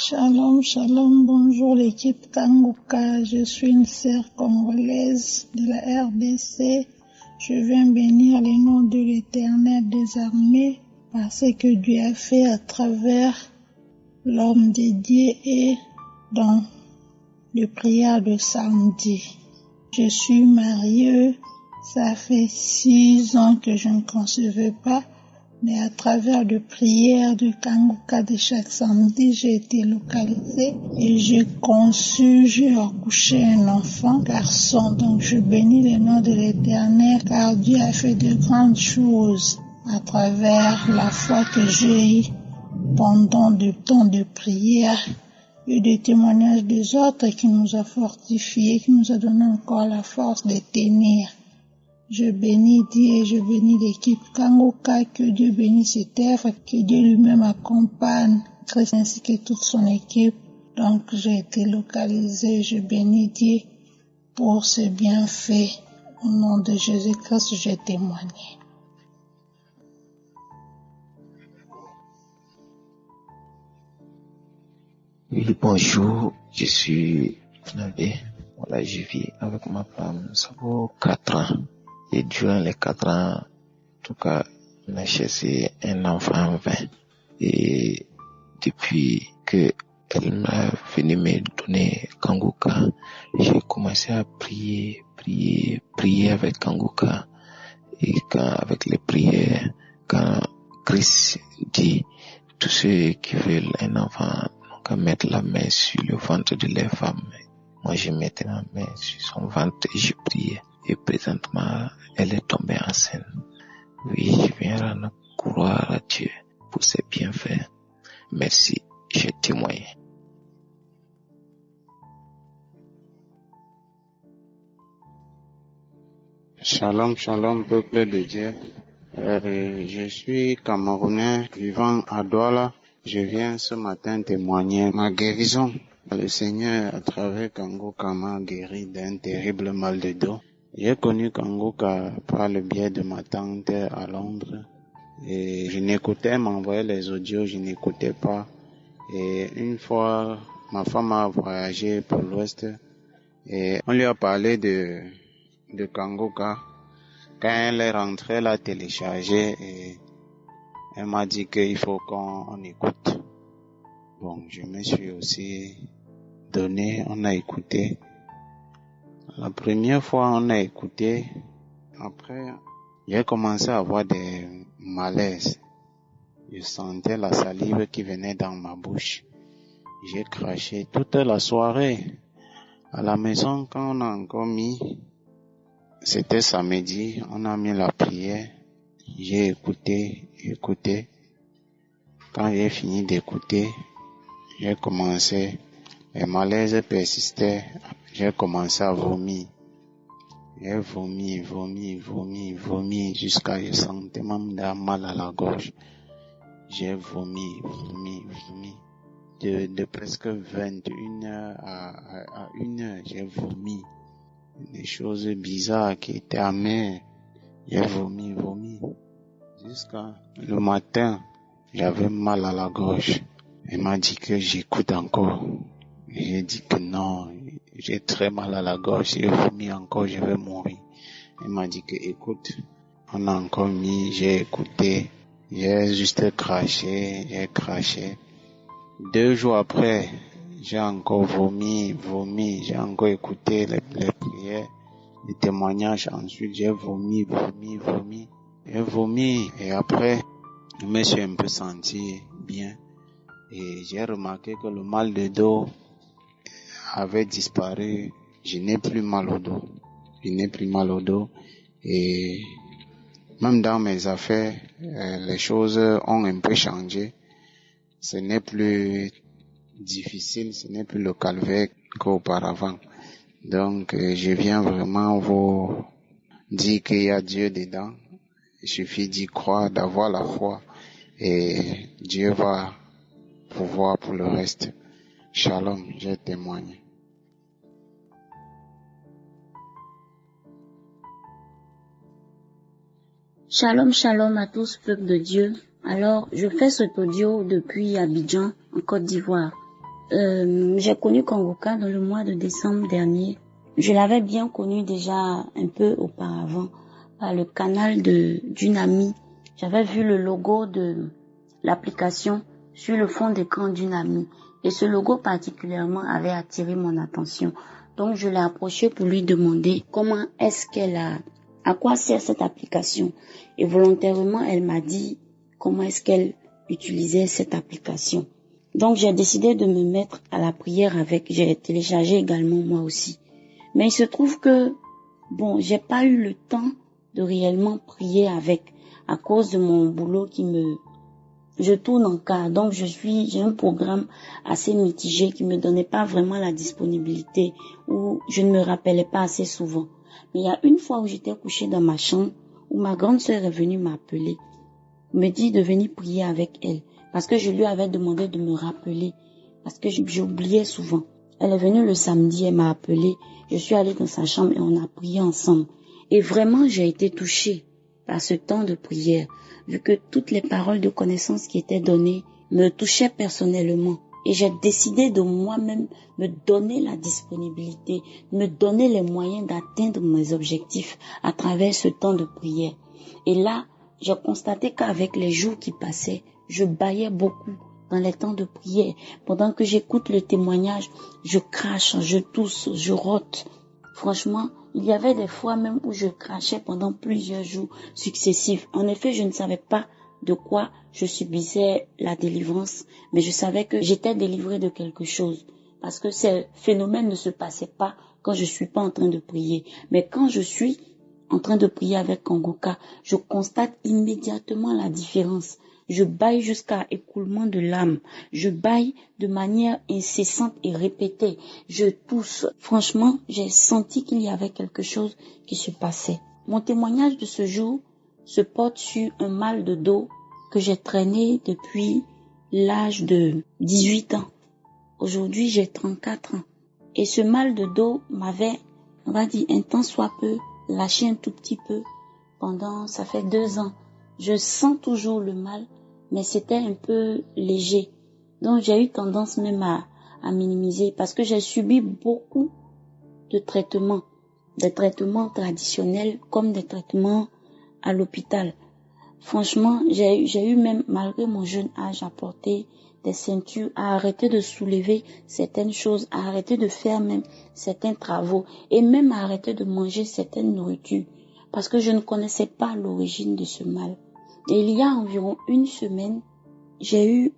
Shalom, shalom, bonjour l'équipe Kanguka, je suis une sœur congolaise de la RDC. Je viens bénir le nom de l'Éternel des armées parce que Dieu a fait à travers l'homme dédié et dans les prières de samedi. Je suis mariée, ça fait 6 ans que je ne concevais pas. Mais à travers de prières de Kanguka de chaque samedi, j'ai été localisée et j'ai accouché un enfant, garçon. Donc je bénis le nom de l'Éternel car Dieu a fait de grandes choses à travers la foi que j'ai eue pendant du temps de prière et des témoignages des autres qui nous a fortifiés, qui nous a donné encore la force de tenir. Je bénis Dieu et je bénis l'équipe Kanguka, que Dieu bénisse cette œuvre, que Dieu lui-même accompagne, Christ ainsi que toute son équipe. Donc j'ai été localisée, je bénis Dieu pour ce bienfait. Au nom de Jésus-Christ, j'ai témoigné. Oui, bonjour, je suis Nabé. Voilà, je vis avec ma femme, ça vaut 4 ans. Et durant les 4 ans, en tout cas, on a cherché un enfant vain. Et depuis que elle m'a venu me donner Kanguka, j'ai commencé à prier avec Kanguka. Et avec les prières, quand Christ dit, tous ceux qui veulent un enfant n'ont qu'à mettre la main sur le ventre de leur femme. Moi, je mettais ma main sur son ventre et je priais. Et présentement, elle est tombée enceinte. Oui, je viens rendre gloire à Dieu pour ses bienfaits. Merci, j'ai témoigné. Shalom, shalom, peuple de Dieu. Je suis Camerounais vivant à Douala. Je viens ce matin témoigner ma guérison. Le Seigneur, à travers Kanguka, m'a guéri d'un terrible mal de dos. J'ai connu Kanguka par le biais de ma tante à Londres. Et m'envoyait les audios, je n'écoutais pas. Et une fois, ma femme a voyagé pour l'Ouest et on lui a parlé de Kanguka. Quand elle est rentrée, elle a téléchargé et elle m'a dit qu'il faut qu'on écoute. Bon, je me suis aussi donné, on a écouté. La première fois, on a écouté. Après, j'ai commencé à avoir des malaises. Je sentais la salive qui venait dans ma bouche. J'ai craché toute la soirée. À la maison, quand on a encore c'était samedi, on a mis la prière. J'ai écouté. Quand j'ai fini d'écouter, j'ai commencé, les malaises persistaient, j'ai commencé à vomir. J'ai vomi, jusqu'à je sentais même mal à la gorge. J'ai vomi. De presque 21h à 1h, j'ai vomi. Des choses bizarres qui étaient amères. J'ai vomi. Jusqu'à le matin, j'avais mal à la gorge. Elle m'a dit que j'écoute encore. J'ai dit que non, j'ai très mal à la gorge. J'ai vomi encore, je vais mourir. Elle m'a dit que écoute. On a encore j'ai écouté. J'ai juste craché. 2 jours après, j'ai encore vomi. J'ai encore écouté les prières, les témoignages. Ensuite, j'ai vomi. J'ai vomi et après, je me suis un peu senti bien. Et j'ai remarqué que le mal de dos avait disparu. Je n'ai plus mal au dos. Et même dans mes affaires, les choses ont un peu changé. Ce n'est plus difficile, ce n'est plus le calvaire qu'auparavant. Donc, je viens vraiment vous dire qu'il y a Dieu dedans. Il suffit d'y croire, d'avoir la foi et Dieu va pouvoir pour le reste. Shalom, je témoigne. Shalom, shalom à tous, peuple de Dieu. Alors, je fais cet audio depuis Abidjan, en Côte d'Ivoire. J'ai connu Kongoka dans le mois de décembre dernier. Je l'avais bien connu déjà un peu auparavant par le canal d'une amie. J'avais vu le logo de l'application sur le fond d'écran d'une amie. Et ce logo particulièrement avait attiré mon attention. Donc je l'ai approché pour lui demander comment est-ce à quoi sert cette application. Et volontairement, elle m'a dit comment est-ce qu'elle utilisait cette application. Donc j'ai décidé de me mettre à la prière avec. J'ai téléchargé également moi aussi. Mais il se trouve que, j'ai pas eu le temps de réellement prier avec à cause de mon boulot je tourne en quart. Donc j'ai un programme assez mitigé qui me donnait pas vraiment la disponibilité où je ne me rappelais pas assez souvent. Mais il y a une fois où j'étais couchée dans ma chambre où ma grande sœur est venue m'appeler, me dit de venir prier avec elle parce que je lui avais demandé de me rappeler parce que j'oubliais souvent. Elle est venue le samedi, elle m'a appelé, je suis allée dans sa chambre et on a prié ensemble. Et vraiment, j'ai été touchée par ce temps de prière, vu que toutes les paroles de connaissance qui étaient données me touchaient personnellement. Et j'ai décidé de moi-même me donner la disponibilité, me donner les moyens d'atteindre mes objectifs à travers ce temps de prière. Et là, j'ai constaté qu'avec les jours qui passaient, je bâillais beaucoup dans les temps de prière. Pendant que j'écoute le témoignage, je crache, je tousse, je rote. Franchement, il y avait des fois même où je crachais pendant plusieurs jours successifs. En effet, je ne savais pas de quoi je subissais la délivrance, mais je savais que j'étais délivrée de quelque chose. Parce que ces phénomènes ne se passaient pas quand je suis pas en train de prier. Mais quand je suis en train de prier avec Kongoka, je constate immédiatement la différence. Je bâille jusqu'à écoulement de l'âme. Je bâille de manière incessante et répétée. Je tousse. Franchement, j'ai senti qu'il y avait quelque chose qui se passait. Mon témoignage de ce jour se porte sur un mal de dos que j'ai traîné depuis l'âge de 18 ans. Aujourd'hui, j'ai 34 ans. Et ce mal de dos m'avait, on va dire, un temps soit peu, lâché un tout petit peu ça fait 2 ans. Je sens toujours le mal, mais c'était un peu léger. Donc j'ai eu tendance même à minimiser parce que j'ai subi beaucoup de traitements, des traitements traditionnels comme des traitements à l'hôpital. Franchement, j'ai eu même, malgré mon jeune âge, à porter des ceintures, à arrêter de soulever certaines choses, à arrêter de faire même certains travaux et même à arrêter de manger certaines nourritures parce que je ne connaissais pas l'origine de ce mal. Et il y a environ 1 semaine, j'ai eu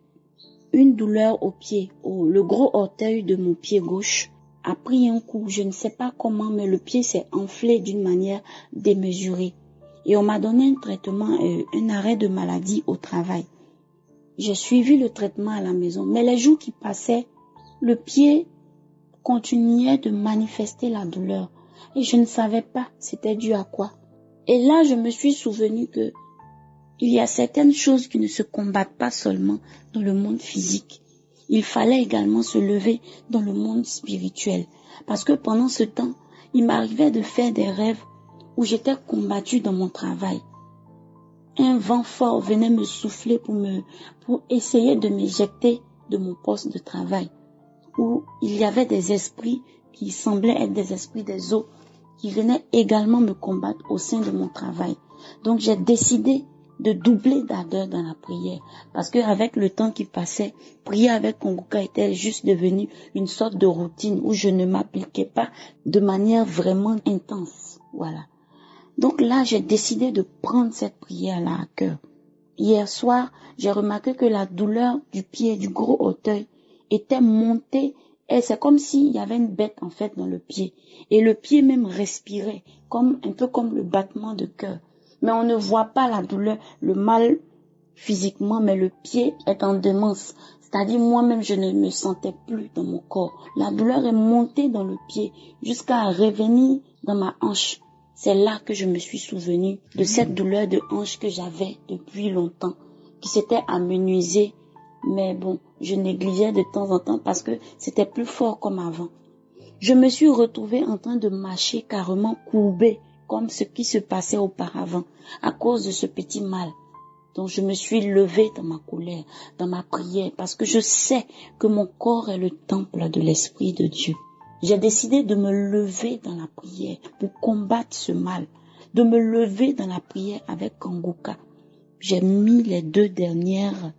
une douleur au pied. Le gros orteil de mon pied gauche a pris un coup. Je ne sais pas comment, mais le pied s'est enflé d'une manière démesurée. Et on m'a donné un traitement, un arrêt de maladie au travail. J'ai suivi le traitement à la maison. Mais les jours qui passaient, le pied continuait de manifester la douleur. Et je ne savais pas c'était dû à quoi. Et là, je me suis souvenu que il y a certaines choses qui ne se combattent pas seulement dans le monde physique. Il fallait également se lever dans le monde spirituel. Parce que pendant ce temps, il m'arrivait de faire des rêves où j'étais combattue dans mon travail. Un vent fort venait me souffler pour essayer de m'éjecter de mon poste de travail. Où il y avait des esprits qui semblaient être des esprits des eaux qui venaient également me combattre au sein de mon travail. Donc j'ai décidé de doubler d'ardeur dans la prière. Parce qu'avec le temps qui passait, prier avec Kongoka était juste devenu une sorte de routine où je ne m'appliquais pas de manière vraiment intense. Voilà. Donc là, j'ai décidé de prendre cette prière-là à cœur. Hier soir, j'ai remarqué que la douleur du pied, du gros orteil, était montée. Et c'est comme s'il y avait une bête en fait dans le pied. Et le pied même respirait, un peu comme le battement de cœur. Mais on ne voit pas la douleur, le mal physiquement, mais le pied est en démence. C'est-à-dire moi-même, je ne me sentais plus dans mon corps. La douleur est montée dans le pied jusqu'à revenir dans ma hanche. C'est là que je me suis souvenue de cette douleur de hanche que j'avais depuis longtemps, qui s'était amenuisée. Mais bon, je négligeais de temps en temps parce que c'était plus fort comme avant. Je me suis retrouvée en train de marcher carrément courbée, comme ce qui se passait auparavant, à cause de ce petit mal. Donc je me suis levée dans ma colère, dans ma prière, parce que je sais que mon corps est le temple de l'Esprit de Dieu. J'ai décidé de me lever dans la prière pour combattre ce mal, de me lever dans la prière avec Kanguka. J'ai mis les 2 dernières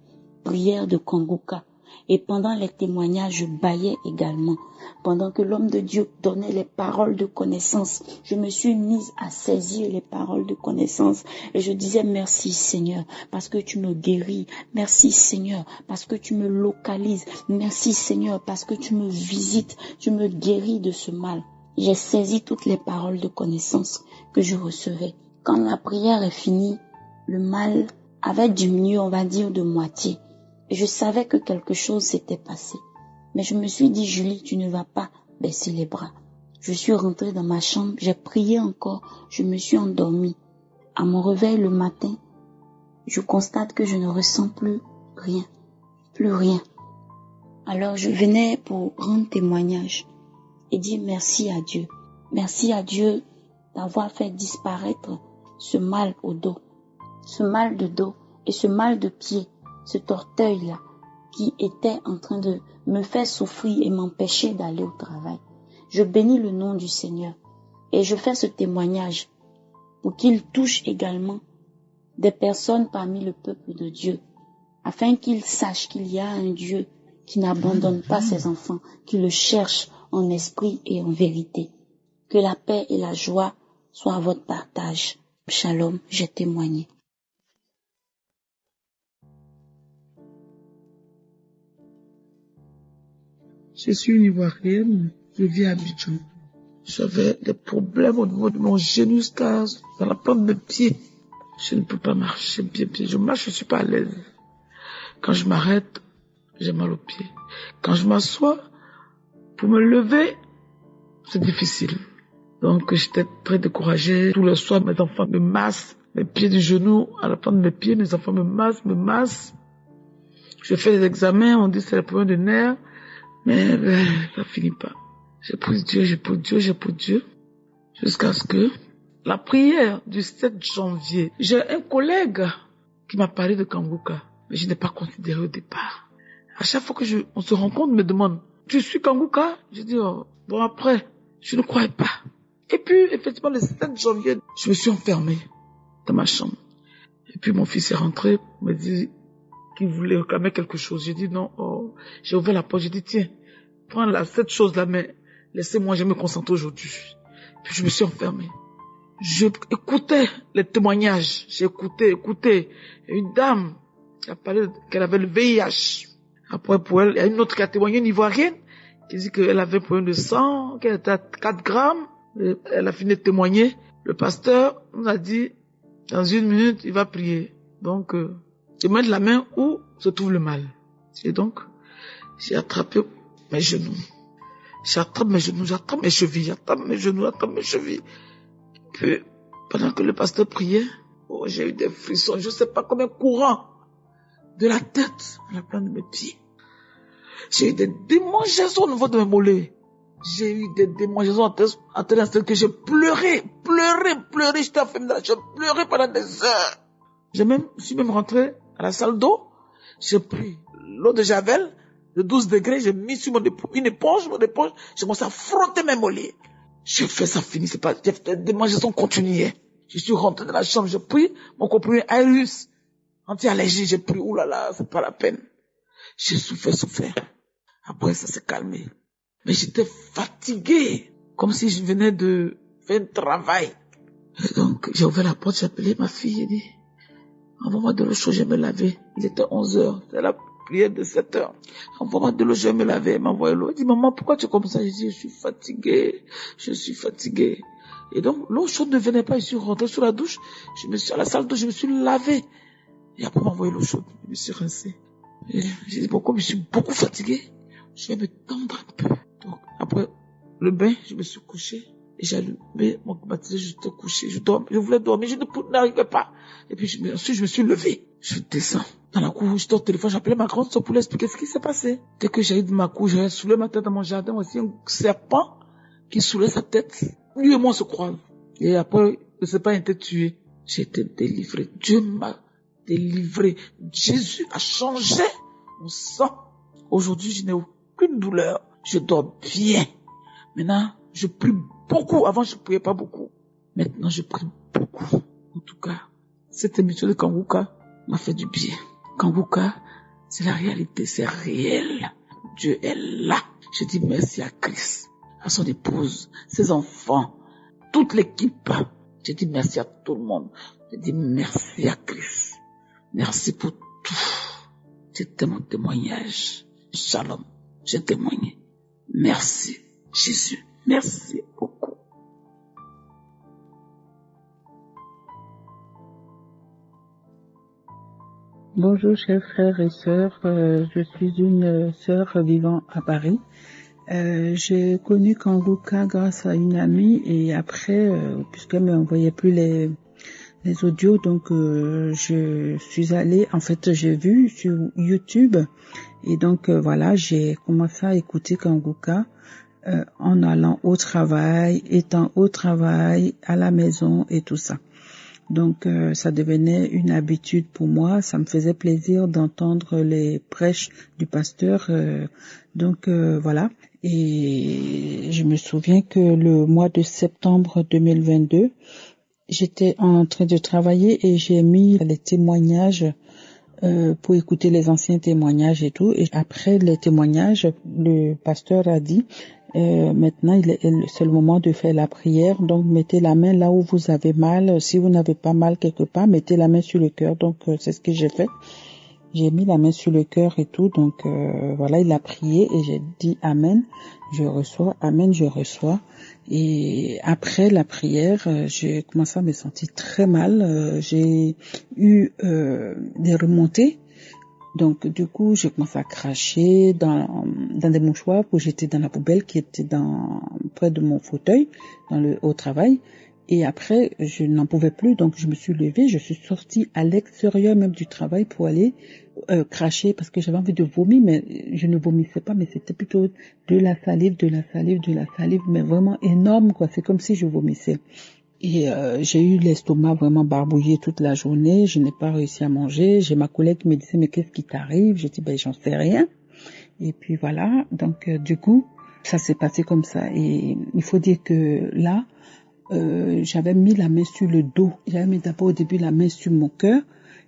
prières de Kanguka. Et pendant les témoignages, je bâillais également. Pendant que l'homme de Dieu donnait les paroles de connaissance, je me suis mise à saisir les paroles de connaissance. Et je disais merci Seigneur, parce que tu me guéris. Merci Seigneur, parce que tu me localises. Merci Seigneur, parce que tu me visites. Tu me guéris de ce mal. J'ai saisi toutes les paroles de connaissance que je recevais. Quand la prière est finie, le mal avait diminué, on va dire, de moitié. Et je savais que quelque chose s'était passé. Mais je me suis dit, Julie, tu ne vas pas baisser les bras. Je suis rentrée dans ma chambre, j'ai prié encore, je me suis endormie. À mon réveil le matin, je constate que je ne ressens plus rien. Alors je venais pour rendre témoignage et dire merci à Dieu. Merci à Dieu d'avoir fait disparaître ce mal au dos, ce mal de dos et ce mal de pied. Cet orteil-là qui était en train de me faire souffrir et m'empêcher d'aller au travail. Je bénis le nom du Seigneur et je fais ce témoignage pour qu'il touche également des personnes parmi le peuple de Dieu, afin qu'ils sachent qu'il y a un Dieu qui n'abandonne pas ses enfants, qui le cherche en esprit et en vérité. Que la paix et la joie soient à votre partage. Shalom, j'ai témoigné. Je suis une Ivoirienne, je vis à Abidjan. J'avais des problèmes au niveau de mon genou jusqu'à dans la plante de mes pieds. Je ne peux pas marcher bien. Je marche, je suis pas à l'aise. Quand je m'arrête, j'ai mal aux pieds. Quand je m'assois, pour me lever, c'est difficile. Donc j'étais très découragée. Tous les soirs, mes enfants me massent, mes pieds du genou, à la plante de mes pieds, mes enfants me massent. Je fais des examens, on dit que c'est le problème de nerfs. Mais ça finit pas. J'ai pris Dieu, jusqu'à ce que la prière du 7 janvier, j'ai un collègue qui m'a parlé de Kanguka, mais je n'ai pas considéré au départ. À chaque fois que on se rencontre, me demande, tu suis Kanguka? Je dis, oh, bon après, je ne croyais pas. Et puis, effectivement, le 7 janvier, je me suis enfermée dans ma chambre. Et puis mon fils est rentré, me dit qu'il voulait réclamer quelque chose. J'ai dit non, oh. J'ai ouvert la porte, j'ai dit tiens, prends cette chose-là, mais laissez-moi, je me concentrer aujourd'hui. Puis je me suis enfermée. Je écoutais les témoignages, j'ai écouté. Une dame qui a parlé qu'elle avait le VIH. Après pour elle, il y a une autre qui a témoigné, une Ivoirienne, qui dit qu'elle avait un problème de sang, qu'elle était à 4 grammes. Elle a fini de témoigner. Le pasteur nous a dit, dans 1 minute, il va prier. Donc, je mets de la main où se trouve le mal. Et donc, j'ai attrapé mes genoux. J'attrape mes chevilles. Puis, pendant que le pasteur priait, oh, j'ai eu des frissons. Je ne sais pas combien courant de la tête à la plante de mes pieds. J'ai eu des démangeaisons au niveau de mes mollets. J'ai eu des démangeaisons à tel instant que j'ai pleuré. J'étais enfermé dans la chambre, pleuré pendant des heures. Je suis même rentré à la salle d'eau. J'ai pris l'eau de Javel de 12 degrés. J'ai mis sur une éponge. J'ai commencé à frotter mes mollets. J'ai fait ça, fini. C'est pas, des démangeaisons continuaient. Je suis rentré dans la chambre. J'ai pris mon comprimé Airus anti-allergie. J'ai pris, oulala, c'est pas la peine. J'ai souffert. Après, ça s'est calmé. Mais j'étais fatigué, comme si je venais de faire un travail. Et donc, j'ai ouvert la porte, j'ai appelé ma fille, j'ai dit, envoie-moi de l'eau chaude, je vais me laver. Il était 11h, c'est la prière de 7h. Envoie-moi de l'eau, je vais me laver. Elle m'a envoyé l'eau. Elle dit, maman, pourquoi tu es comme ça? J'ai dit, je suis fatigué. Et donc, l'eau chaude ne venait pas, je suis rentré sous la douche, je me suis à la salle d'eau, je me suis lavé. Et après, elle m'a envoyé l'eau chaude, je me suis rincé. Et j'ai dit, bon, comme je suis beaucoup fatigué, je vais me tendre un peu. Donc, après le bain, je me suis couché et j'ai allumé mon climatiseur, j'étais couché, je voulais dormir, je n'arrivais pas. Et puis ensuite, je me suis levé. Je descends dans la cour, j'étais au téléphone, j'appelais ma grande soeur pour lui expliquer ce qui s'est passé. Dès que j'arrive de ma cour, j'ai soulève ma tête dans mon jardin, aussi un serpent qui soulève sa tête. Lui et moi on se croise. Et après, le serpent était tué. J'ai été délivré. Dieu m'a délivré. Jésus a changé mon sang. Aujourd'hui, je n'ai aucune douleur. Je dors bien. Maintenant, je prie beaucoup. Avant, je ne priais pas beaucoup. Maintenant, je prie beaucoup. En tout cas, cette émission de Kanguka m'a fait du bien. Kanguka, c'est la réalité, c'est réel. Dieu est là. Je dis merci à Christ, à son épouse, ses enfants, toute l'équipe. Je dis merci à tout le monde. Je dis merci à Christ. Merci pour tout. C'était mon témoignage. Shalom, j'ai témoigné. Merci, Jésus. Merci beaucoup. Bonjour chers frères et sœurs, je suis une sœur vivant à Paris. J'ai connu Kanguka grâce à une amie et après, puisqu'elle ne m'envoyait plus les audios, donc je suis allée, en fait j'ai vu sur YouTube et donc voilà, j'ai commencé à écouter Kanguka en allant au travail, étant au travail, à la maison et tout ça. Donc ça devenait une habitude pour moi, ça me faisait plaisir d'entendre les prêches du pasteur, voilà. Et je me souviens que le mois de septembre 2022, j'étais en train de travailler et j'ai mis les témoignages pour écouter les anciens témoignages et tout. Et après les témoignages, le pasteur a dit maintenant c'est le moment de faire la prière, donc mettez la main là où vous avez mal. Si vous n'avez pas mal quelque part, mettez la main sur le cœur. Donc c'est ce que j'ai fait. J'ai mis la main sur le cœur et tout. Donc voilà, il a prié et j'ai dit amen, je reçois, amen, je reçois. Et après la prière, j'ai commencé à me sentir très mal. J'ai eu des remontées. Donc du coup, j'ai commencé à cracher dans des mouchoirs que j'étais dans la poubelle qui était près de mon fauteuil au travail. Et après, je n'en pouvais plus, donc je me suis levée, je suis sortie à l'extérieur même du travail pour aller cracher parce que j'avais envie de vomir, mais je ne vomissais pas, mais c'était plutôt de la salive, mais vraiment énorme, quoi. C'est comme si je vomissais. Et j'ai eu l'estomac vraiment barbouillé toute la journée, je n'ai pas réussi à manger. J'ai ma collègue qui me disait, mais qu'est-ce qui t'arrive? J'ai dit, j'en sais rien. Et puis voilà, donc du coup, ça s'est passé comme ça. Et il faut dire que là, j'avais mis la main sur le dos. J'avais mis d'abord au début la main sur mon cœur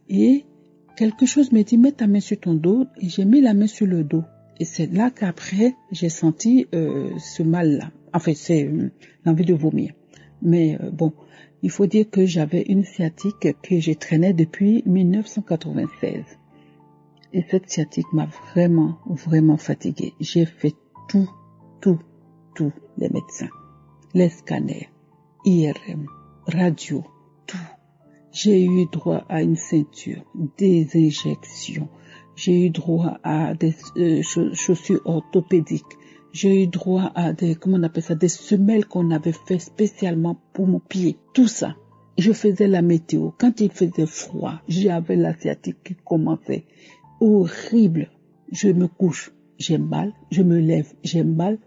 et quelque chose me dit, mets ta main sur ton dos, et j'ai mis la main sur le dos. Et c'est là qu'après, j'ai senti ce mal-là. Enfin, c'est l'envie de vomir. Mais bon, il faut dire que j'avais une sciatique que je traînais depuis 1996. Et cette sciatique m'a vraiment, vraiment fatiguée. J'ai fait tous les médecins, les scanners, IRM, radio, tout. J'ai eu droit à une ceinture, des injections. J'ai eu droit à des chaussures orthopédiques. J'ai eu droit à des semelles qu'on avait fait spécialement pour mon pied. Tout ça. Je faisais la météo. Quand il faisait froid, j'avais la sciatique qui commençait. Horrible. Je me couche, j'ai mal. Je me lève, j'ai mal.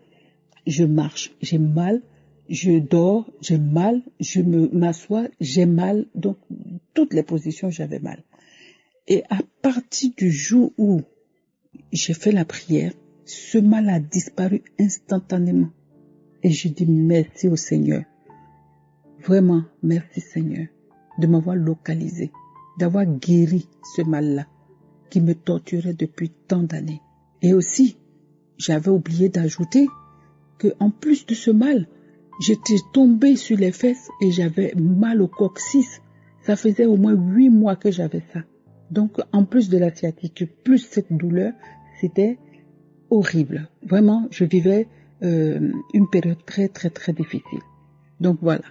Je marche, j'ai mal. Je dors, j'ai mal. Je m'assois, j'ai mal. Donc, toutes les positions, j'avais mal. Et à partir du jour où j'ai fait la prière, ce mal a disparu instantanément. Et je dis merci au Seigneur. Vraiment, merci Seigneur de m'avoir localisé, d'avoir guéri ce mal-là qui me torturait depuis tant d'années. Et aussi, j'avais oublié d'ajouter que en plus de ce mal, j'étais tombée sur les fesses et j'avais mal au coccyx. Ça faisait au moins 8 mois que j'avais ça. Donc, en plus de la sciatique, plus cette douleur, c'était horrible. Vraiment, je vivais une période très, très, très difficile. Donc, voilà.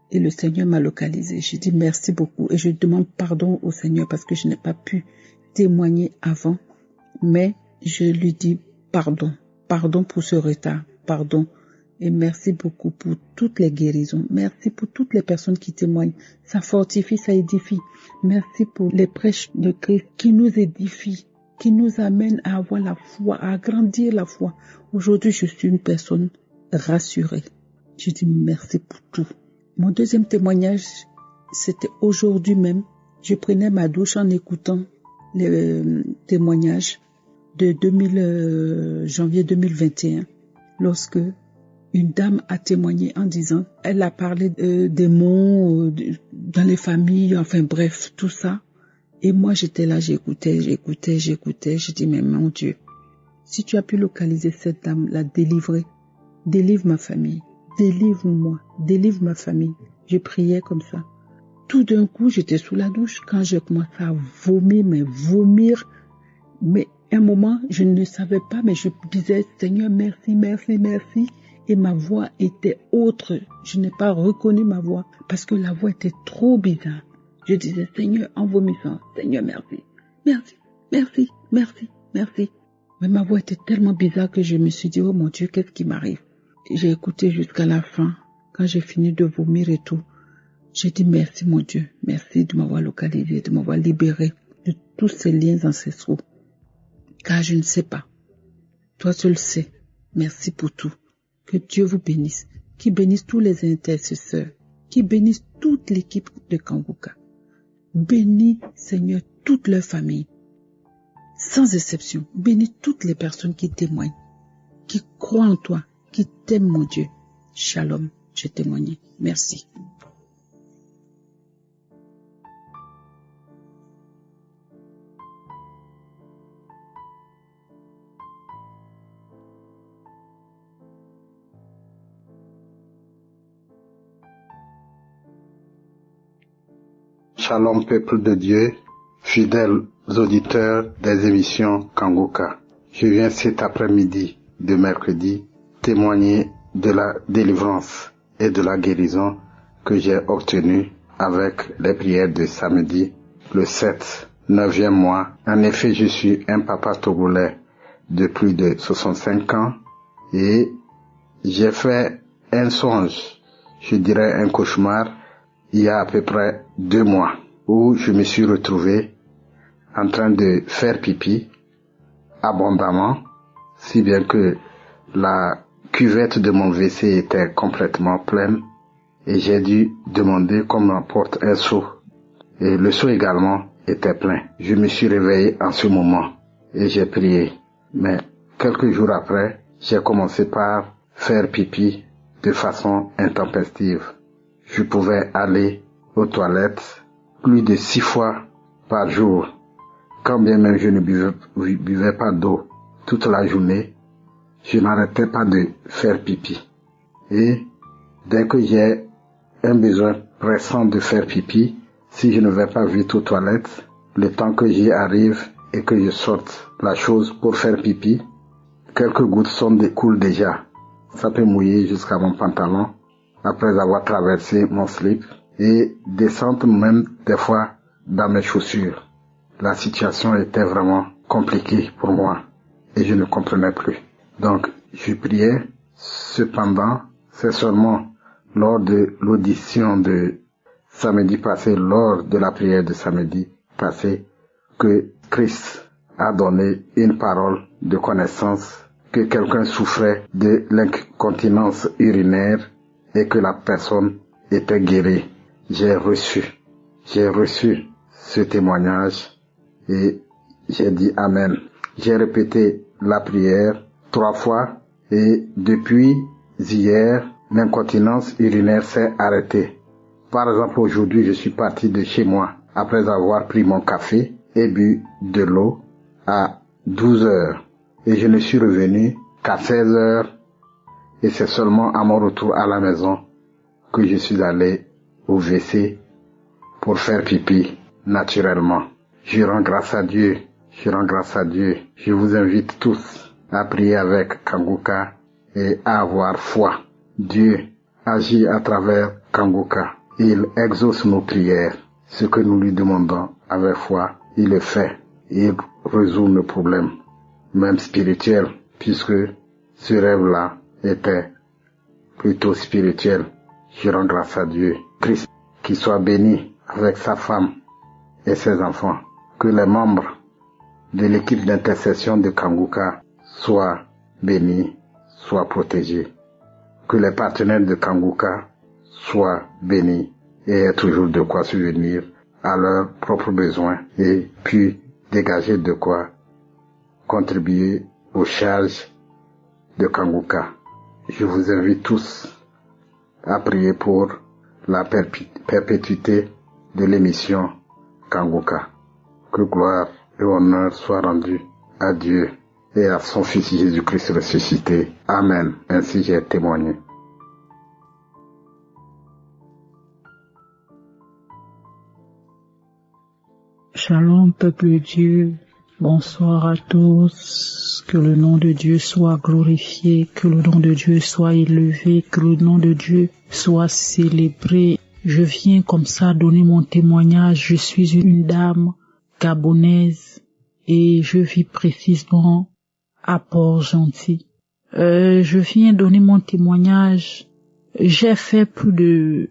Et le Seigneur m'a localisé. J'ai dit merci beaucoup. Et je demande pardon au Seigneur parce que je n'ai pas pu témoigner avant. Mais je lui dis pardon. Pardon pour ce retard. Pardon. Et merci beaucoup pour toutes les guérisons. Merci pour toutes les personnes qui témoignent. Ça fortifie, ça édifie. Merci pour les prêches de Christ qui nous édifient, qui nous amènent à avoir la foi, à agrandir la foi. Aujourd'hui, je suis une personne rassurée. Je dis merci pour tout. Mon deuxième témoignage, c'était aujourd'hui même. Je prenais ma douche en écoutant les témoignages de janvier 2021, lorsque une dame a témoigné en disant, elle a parlé des mots dans les familles, enfin bref, tout ça. Et moi, j'étais là, j'écoutais. Je dis, mais mon Dieu, si tu as pu localiser cette dame, la délivrer, délivre ma famille, délivre-moi, délivre ma famille. Je priais comme ça. Tout d'un coup, j'étais sous la douche quand j'ai commencé à vomir. Mais un moment, je ne savais pas, mais je disais, Seigneur, merci, merci, merci. Et ma voix était autre. Je n'ai pas reconnu ma voix parce que la voix était trop bizarre. Je disais, Seigneur, en vomissant, Seigneur, merci, merci, merci, merci, merci. Mais ma voix était tellement bizarre que je me suis dit, oh mon Dieu, qu'est-ce qui m'arrive? J'ai écouté jusqu'à la fin. Quand j'ai fini de vomir et tout, j'ai dit merci mon Dieu, merci de m'avoir localisé, de m'avoir libéré de tous ces liens ancestraux. Car je ne sais pas. Toi seul sais. Merci pour tout. Que Dieu vous bénisse. Qu'il bénisse tous les intercesseurs. Qu'il bénisse toute l'équipe de Kanguka. Bénis, Seigneur, toute leur famille. Sans exception. Bénis toutes les personnes qui témoignent, qui croient en toi, qui t'aiment, mon Dieu. Shalom, j'ai témoigné. Merci. Shalom peuple de Dieu, fidèles auditeurs des émissions Kanguka. Je viens cet après-midi de mercredi témoigner de la délivrance et de la guérison que j'ai obtenue avec les prières de samedi, le 7, 9e mois. En effet, je suis un papa togolais de plus de 65 ans et j'ai fait un songe, je dirais un cauchemar, il y a à peu près 2 mois, où je me suis retrouvé en train de faire pipi abondamment, si bien que la cuvette de mon WC était complètement pleine et j'ai dû demander qu'on m'apporte un seau. Et le seau également était plein. Je me suis réveillé en ce moment et j'ai prié. Mais quelques jours après, j'ai commencé par faire pipi de façon intempestive. Je pouvais aller aux toilettes plus de 6 fois par jour. Quand bien même je ne buvais pas d'eau toute la journée, je n'arrêtais pas de faire pipi. Et dès que j'ai un besoin pressant de faire pipi, si je ne vais pas vite aux toilettes, le temps que j'y arrive et que je sorte la chose pour faire pipi, quelques gouttes coulent déjà. Ça peut mouiller jusqu'à mon pantalon après avoir traversé mon slip et descendre même des fois dans mes chaussures. La situation était vraiment compliquée pour moi et je ne comprenais plus. Donc, je priais. Cependant, c'est seulement lors de l'audition de samedi passé, lors de la prière de samedi passé, que Christ a donné une parole de connaissance que quelqu'un souffrait de l'incontinence urinaire et que la personne était guérie. J'ai reçu ce témoignage et j'ai dit Amen. J'ai répété la prière 3 fois et depuis hier, l'incontinence urinaire s'est arrêtée. Par exemple, aujourd'hui, je suis parti de chez moi après avoir pris mon café et bu de l'eau à 12 heures. Et je ne suis revenu qu'à 16 heures et c'est seulement à mon retour à la maison que je suis allé au WC pour faire pipi naturellement. Je rends grâce à Dieu. Je vous invite tous à prier avec Kanguka et à avoir foi. Dieu agit à travers Kanguka. Il exauce nos prières. Ce que nous lui demandons avec foi, il le fait. Il résout nos problèmes, même spirituels, puisque ce rêve-là était plutôt spirituel. Je rends grâce à Dieu. Christ, qui soit béni avec sa femme et ses enfants. Que les membres de l'équipe d'intercession de Kanguka soient bénis, soient protégés. Que les partenaires de Kanguka soient bénis et aient toujours de quoi subvenir à leurs propres besoins et puis dégager de quoi contribuer aux charges de Kanguka. Je vous invite tous à prier pour la perpétuité de l'émission Kanguka. Que gloire et honneur soient rendus à Dieu et à son Fils Jésus-Christ ressuscité. Amen. Ainsi j'ai témoigné. Shalom, peuple de Dieu. Bonsoir à tous. Que le nom de Dieu soit glorifié, que le nom de Dieu soit élevé, que le nom de Dieu soit célébré. Je viens comme ça donner mon témoignage. Je suis une dame gabonaise et je vis précisément à Port-Gentil. Je viens donner mon témoignage. J'ai fait plus de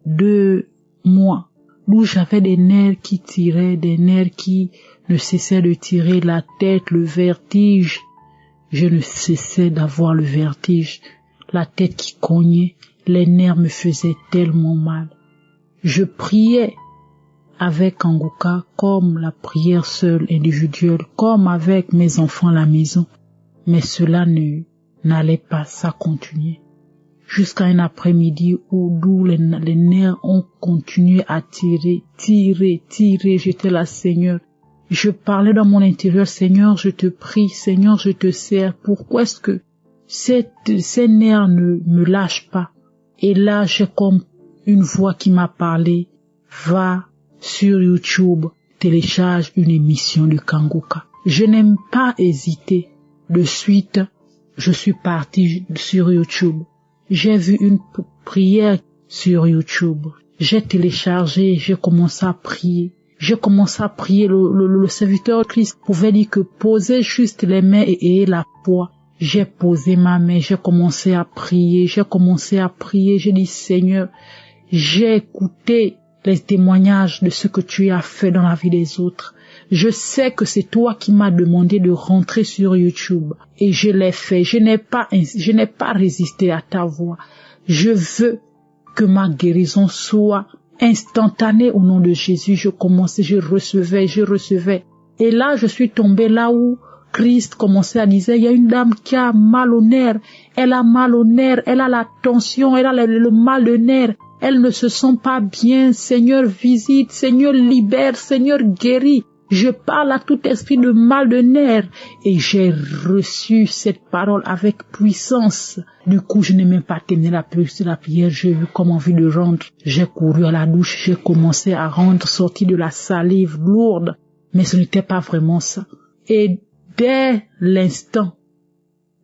2 mois où j'avais des nerfs qui tiraient, des nerfs qui ne cessaient de tirer, la tête, le vertige. Je ne cessais d'avoir le vertige, la tête qui cognait, les nerfs me faisaient tellement mal. Je priais avec Kanguka comme la prière seule, individuelle, comme avec mes enfants à la maison, mais cela n'allait pas, ça continuait. Jusqu'à un après-midi où les nerfs ont continué à tirer. J'étais là, Seigneur. Je parlais dans mon intérieur, Seigneur, je te prie, Seigneur, je te sers. Pourquoi est-ce que ces nerfs ne me lâchent pas? Et là, j'ai comme une voix qui m'a parlé. Va sur YouTube, télécharge une émission de Kanguka. Je n'aime pas hésiter. De suite, je suis partie sur YouTube. J'ai vu une prière sur YouTube. J'ai téléchargé, j'ai commencé à prier. Le serviteur de Christ pouvait dire que posez juste les mains et ayez la foi. J'ai posé ma main, j'ai commencé à prier. J'ai dit, Seigneur, j'ai écouté les témoignages de ce que tu as fait dans la vie des autres. Je sais que c'est toi qui m'as demandé de rentrer sur YouTube et je l'ai fait. Je n'ai pas résisté à ta voix. Je veux que ma guérison soit instantanée au nom de Jésus. Je recevais. Et là, je suis tombée là où Christ commençait à dire, il y a une dame qui a mal au nerf. Elle a mal au nerf, elle a la tension, elle a le mal de nerf. Elle ne se sent pas bien. Seigneur, visite, Seigneur, libère, Seigneur, guérit. Je parle à tout esprit de mal de nerfs et j'ai reçu cette parole avec puissance. Du coup, je n'ai même pas terminé la prière. J'ai eu comme envie de rendre. J'ai couru à la douche, j'ai commencé à rendre, sorti de la salive lourde. Mais ce n'était pas vraiment ça. Et dès l'instant,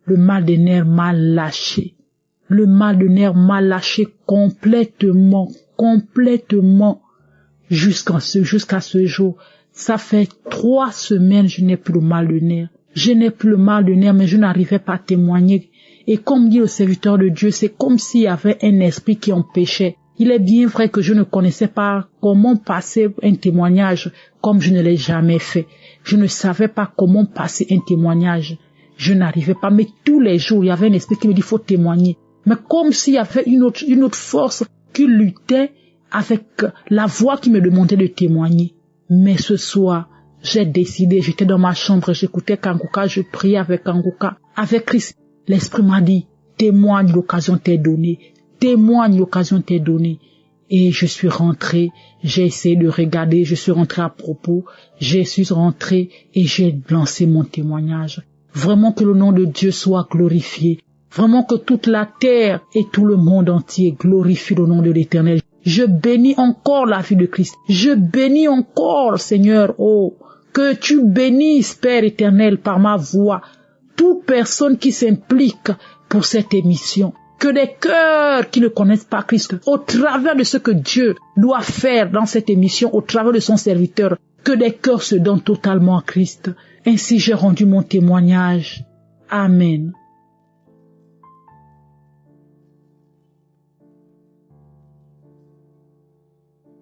le mal de nerfs m'a lâché. Le mal de nerfs m'a lâché complètement. Jusqu'à ce jour. Ça fait 3 semaines, je n'ai plus le mal de nerfs. Mais je n'arrivais pas à témoigner. Et comme dit le serviteur de Dieu, c'est comme s'il y avait un esprit qui empêchait. Il est bien vrai que je ne connaissais pas comment passer un témoignage comme je ne l'ai jamais fait. Je ne savais pas comment passer un témoignage. Je n'arrivais pas. Mais tous les jours, il y avait un esprit qui me dit, il faut témoigner. Mais comme s'il y avait une autre force qui luttait avec la voix qui me demandait de témoigner. Mais ce soir, j'ai décidé, j'étais dans ma chambre, j'écoutais Kanguka, je priais avec Kanguka, avec Christ. L'Esprit m'a dit, témoigne, l'occasion t'est donnée. Et je suis rentrée, j'ai essayé de regarder, je suis rentrée à propos, je suis rentrée et j'ai lancé mon témoignage. Vraiment que le nom de Dieu soit glorifié. Vraiment que toute la terre et tout le monde entier glorifie le nom de l'Éternel. Je bénis encore la vie de Christ. Je bénis encore, Seigneur, que tu bénisses, Père éternel, par ma voix, toute personne qui s'implique pour cette émission. Que des cœurs qui ne connaissent pas Christ, au travers de ce que Dieu doit faire dans cette émission, au travers de son serviteur, que des cœurs se donnent totalement à Christ. Ainsi j'ai rendu mon témoignage. Amen.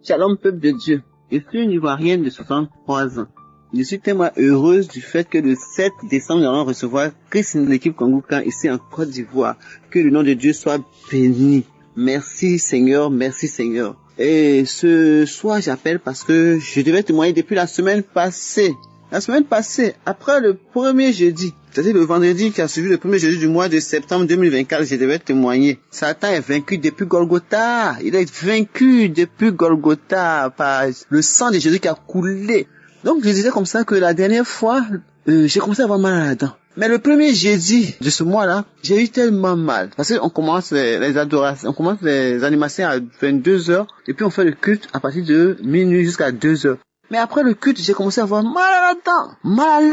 Shalom, peuple de Dieu. Je suis une Ivoirienne de 63 ans. Je suis tellement heureuse du fait que le 7 décembre, nous allons recevoir Christ de l'équipe Kanguka ici en Côte d'Ivoire. Que le nom de Dieu soit béni. Merci Seigneur, merci Seigneur. Et ce soir, j'appelle parce que je devais témoigner depuis la semaine passée. La semaine passée, après le premier jeudi, c'est-à-dire le vendredi qui a suivi le premier jeudi du mois de septembre 2024, je devais témoigner. Satan est vaincu depuis Golgotha. Il est vaincu depuis Golgotha par le sang de Jésus qui a coulé. Donc, je disais comme ça que la dernière fois, j'ai commencé à avoir mal à la dent. Mais le premier jeudi de ce mois-là, j'ai eu tellement mal. Parce qu'on commence les adorations, on commence les animations à 22h, et puis on fait le culte à partir de minuit jusqu'à 2h. Mais après le culte, j'ai commencé à avoir mal à la dent, mal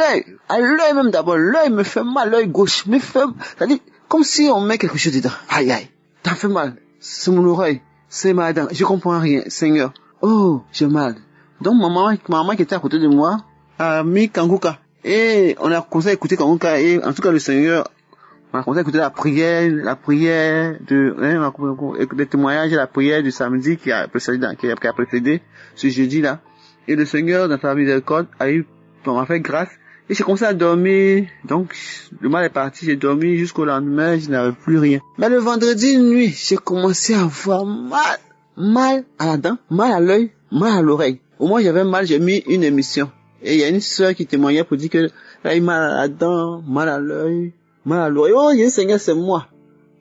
à l'œil même d'abord. L'œil me fait mal, l'œil gauche me fait, c'est-à-dire, comme si on met quelque chose dedans. Aïe, aïe, t'as fait mal. C'est mon oreille, c'est ma dent. Je comprends rien, Seigneur. Oh, j'ai mal. Donc ma maman qui était à côté de moi a mis Kanguka. Et on a commencé à écouter Kanguka, et en tout cas le Seigneur, on a commencé à écouter la prière les témoignages, la prière du samedi qui a précédé ce jeudi-là. Et le Seigneur, dans sa miséricorde, m'a fait grâce. Et j'ai commencé à dormir. Donc, le mal est parti, j'ai dormi jusqu'au lendemain, je n'avais plus rien. Mais le vendredi nuit, j'ai commencé à avoir mal à la dent, mal à l'œil, mal à l'oreille. Au moins, j'avais mal, j'ai mis une émission. Et il y a une sœur qui témoignait pour dire que elle a eu mal à la dent, mal à l'œil, mal à l'oreille. Oh, j'ai dit, Seigneur, c'est moi.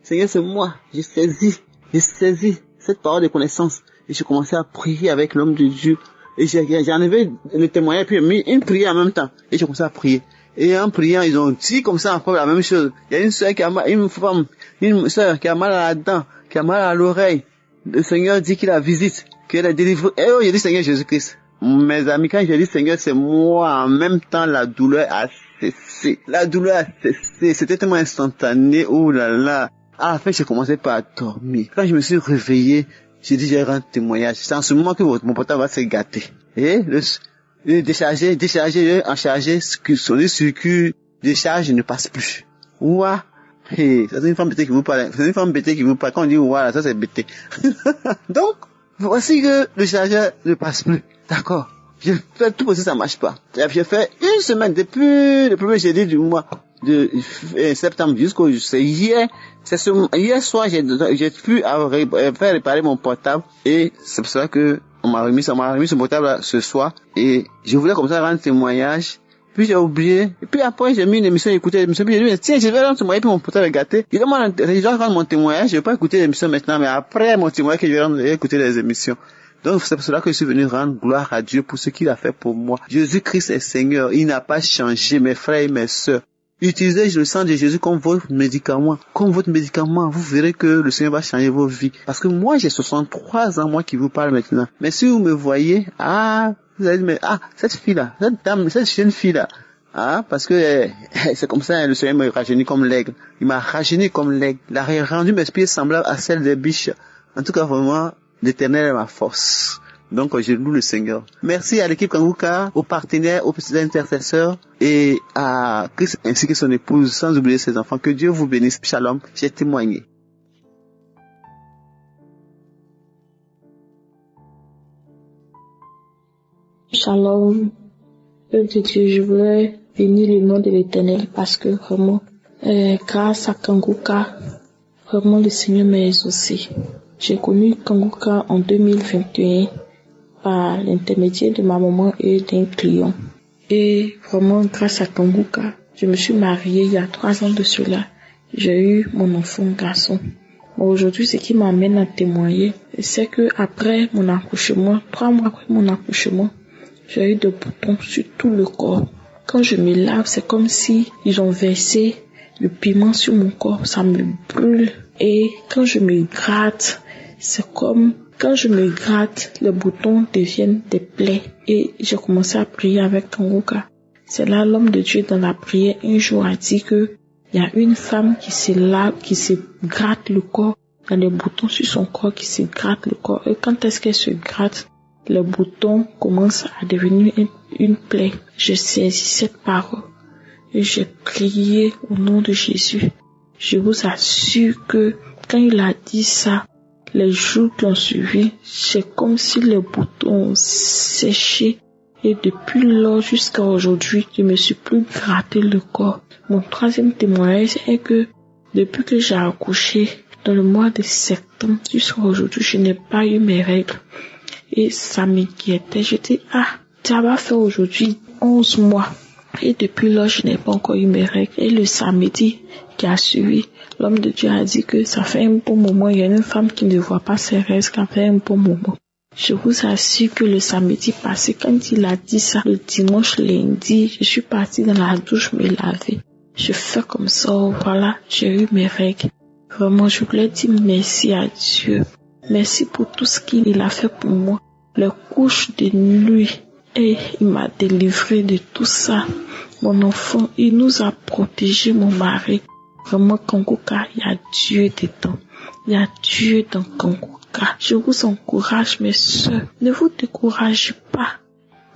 Seigneur, c'est moi. J'ai saisi cette parole de connaissance. Et j'ai commencé à prier avec l'homme de Dieu. Et j'ai enlevé le témoignage, puis j'ai mis une prière en même temps. Et j'ai commencé à prier. Et en priant, ils ont dit comme ça encore la même chose. Il y a une sœur qui a mal, une sœur qui a mal à la dent, qui a mal à l'oreille. Le Seigneur dit qu'il la visite, qu'il a délivré. Et oh, j'ai dit Seigneur Jésus-Christ. Mes amis, quand j'ai dit Seigneur, c'est moi, en même temps, la douleur a cessé. La douleur a cessé. C'était tellement instantané. Oh là là. À la fin, j'ai commencé par dormir. Quand je me suis réveillé, j'ai dit, j'ai rendre témoignage. C'est en ce moment que mon portable va se gâter. Et le décharger, encharger, sonner circuit, décharge ne passe plus. Ouah. Hey, c'est une femme bêtée qui vous parle. C'est une femme bêtée qui vous parle. Quand on dit ouah, ça c'est bêté. Donc, voici que le chargeur ne passe plus. D'accord. J'ai fait tout possible, ça marche pas. J'ai fait une semaine depuis le premier jeudi du mois de septembre jusqu'au hier. Hier soir, j'ai pu faire réparer mon portable et c'est pour ça que on m'a remis ce portable là, ce soir et je voulais comme ça rendre témoignage. Puis j'ai oublié. Et puis après, j'ai mis une émission, écouter l'émission. Puis j'ai dit, tiens, je vais rendre témoignage, puis mon portable est gâté. Je dois rendre mon témoignage. Je vais pas écouter l'émission maintenant, mais après mon témoignage, que je vais rendre, écouter les émissions. Donc, c'est pour cela que je suis venu rendre gloire à Dieu pour ce qu'il a fait pour moi. Jésus-Christ est Seigneur. Il n'a pas changé, mes frères et mes sœurs. Utilisez le sang de Jésus comme votre médicament. Comme votre médicament, vous verrez que le Seigneur va changer vos vies. Parce que moi, j'ai 63 ans, moi qui vous parle maintenant. Mais si vous me voyez, vous allez dire, mais, cette fille-là, cette dame, cette jeune fille-là, parce que c'est comme ça, le Seigneur m'a rajeuni comme l'aigle. Il m'a rajeuni comme l'aigle. Il a rendu mes pieds semblables à celles des biches. En tout cas, vraiment, l'Éternel est ma force. Donc, je loue le Seigneur. Merci à l'équipe Kanguka, aux partenaires, aux petits intercesseurs et à Christ ainsi que son épouse, sans oublier ses enfants. Que Dieu vous bénisse. Shalom. J'ai témoigné. Shalom. Peuple de Dieu, je voulais bénir le nom de l'Éternel parce que vraiment, grâce à Kanguka, vraiment le Seigneur m'a exaucé. J'ai connu Kanguka en 2021 par l'intermédiaire de ma maman et d'un client. Et vraiment, grâce à Kanguka, je me suis mariée il y a 3 ans de cela. J'ai eu mon enfant garçon. Bon, aujourd'hui, ce qui m'amène à témoigner, c'est que après mon accouchement, 3 mois après mon accouchement, j'ai eu des boutons sur tout le corps. Quand je me lave, c'est comme si ils ont versé le piment sur mon corps. Ça me brûle. Et quand je me gratte, c'est comme quand je me gratte, les boutons deviennent des plaies. Et j'ai commencé à prier avec Kanguka. C'est là l'homme de Dieu dans la prière un jour a dit que il y a une femme qui se lave, qui se gratte le corps. Il y a des boutons sur son corps qui se grattent le corps. Et quand est-ce qu'elle se gratte, les boutons commencent à devenir une plaie. Je saisis cette parole et j'ai prié au nom de Jésus. Je vous assure que quand il a dit ça, les jours qui ont suivi, c'est comme si les boutons ont séché. Et depuis lors jusqu'à aujourd'hui, je ne me suis plus gratté le corps. Mon troisième témoignage est que depuis que j'ai accouché, dans le mois de septembre jusqu'à aujourd'hui, je n'ai pas eu mes règles. Et ça m'inquiétait. Je dis, ça va faire aujourd'hui 11 mois. Et depuis là, je n'ai pas encore eu mes règles. Et le samedi qui a suivi, l'homme de Dieu a dit que ça fait un bon moment. Il y a une femme qui ne voit pas ses règles, ça fait un bon moment. Je vous assure que le samedi passé, quand il a dit ça, le dimanche, lundi, je suis partie dans la douche me laver. Je fais comme ça, voilà, j'ai eu mes règles. Vraiment, je voulais dire merci à Dieu. Merci pour tout ce qu'il a fait pour moi. Les couches de nuit. Et il m'a délivré de tout ça. Mon enfant, il nous a protégé, mon mari. Vraiment, Kanguka, il y a Dieu dedans. Il y a Dieu dans Kanguka. Je vous encourage, mes soeurs. Ne vous découragez pas.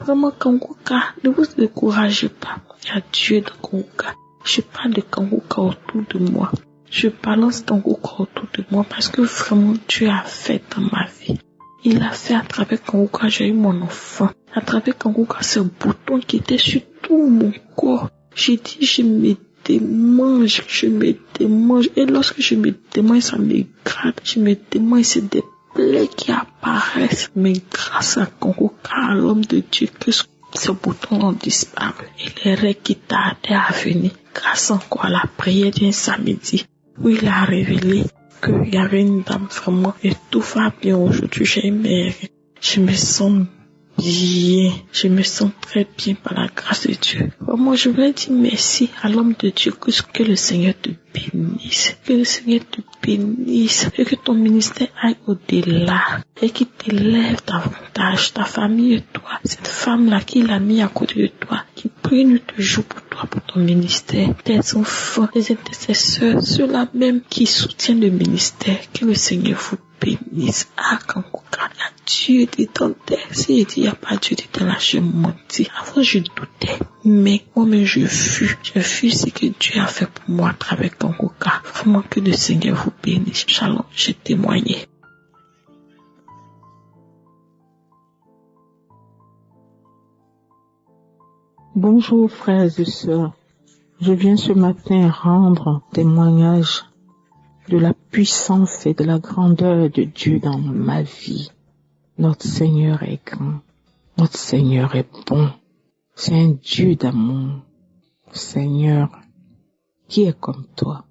Vraiment, Kanguka, ne vous découragez pas. Il y a Dieu dans Kanguka. Je parle de Kanguka autour de moi. Je balance Kanguka autour de moi parce que vraiment, Dieu a fait dans ma vie. Il a fait à travers Kanguka, j'ai eu mon enfant. À travers Kanguka, ce bouton qui était sur tout mon corps. J'ai dit, je me démange. Et lorsque je me démange, ça me gratte. Je me démange, c'est des plaies qui apparaissent. Mais grâce à Kanguka, à l'homme de Dieu, que ce bouton ont disparu. Et les règles qui tardaient à venir. Grâce encore à la prière d'un samedi, où il a révélé qu'il y avait une dame vraiment, et tout va bien aujourd'hui. Je me sens bien, je me sens très bien par la grâce de Dieu. Moi, je voulais dire merci à l'homme de Dieu, que le Seigneur te bénisse, que le Seigneur te bénisse, et que ton ministère aille au-delà, et qu'il t'élève davantage, ta famille et toi, cette femme-là qu'il a mis à côté de toi, qui prie nuit et jour pour toi, pour ton ministère, tes enfants, tes intercesseurs, ceux-là même qui soutiennent le ministère, que le Seigneur vous bénisse. Kanguka, il y a Dieu dedans. Si je dis il n'y a pas Dieu dedans, là, je mentis. Avant, je doutais. Mais moi-même, je fus ce que Dieu a fait pour moi à travers Kanguka. Vraiment que le Seigneur vous bénisse. Shalom, j'ai témoigné. Bonjour frères et sœurs. Je viens ce matin rendre témoignage de la puissance et de la grandeur de Dieu dans ma vie. Notre Seigneur est grand. Notre Seigneur est bon. C'est un Dieu d'amour. Seigneur, qui est comme toi?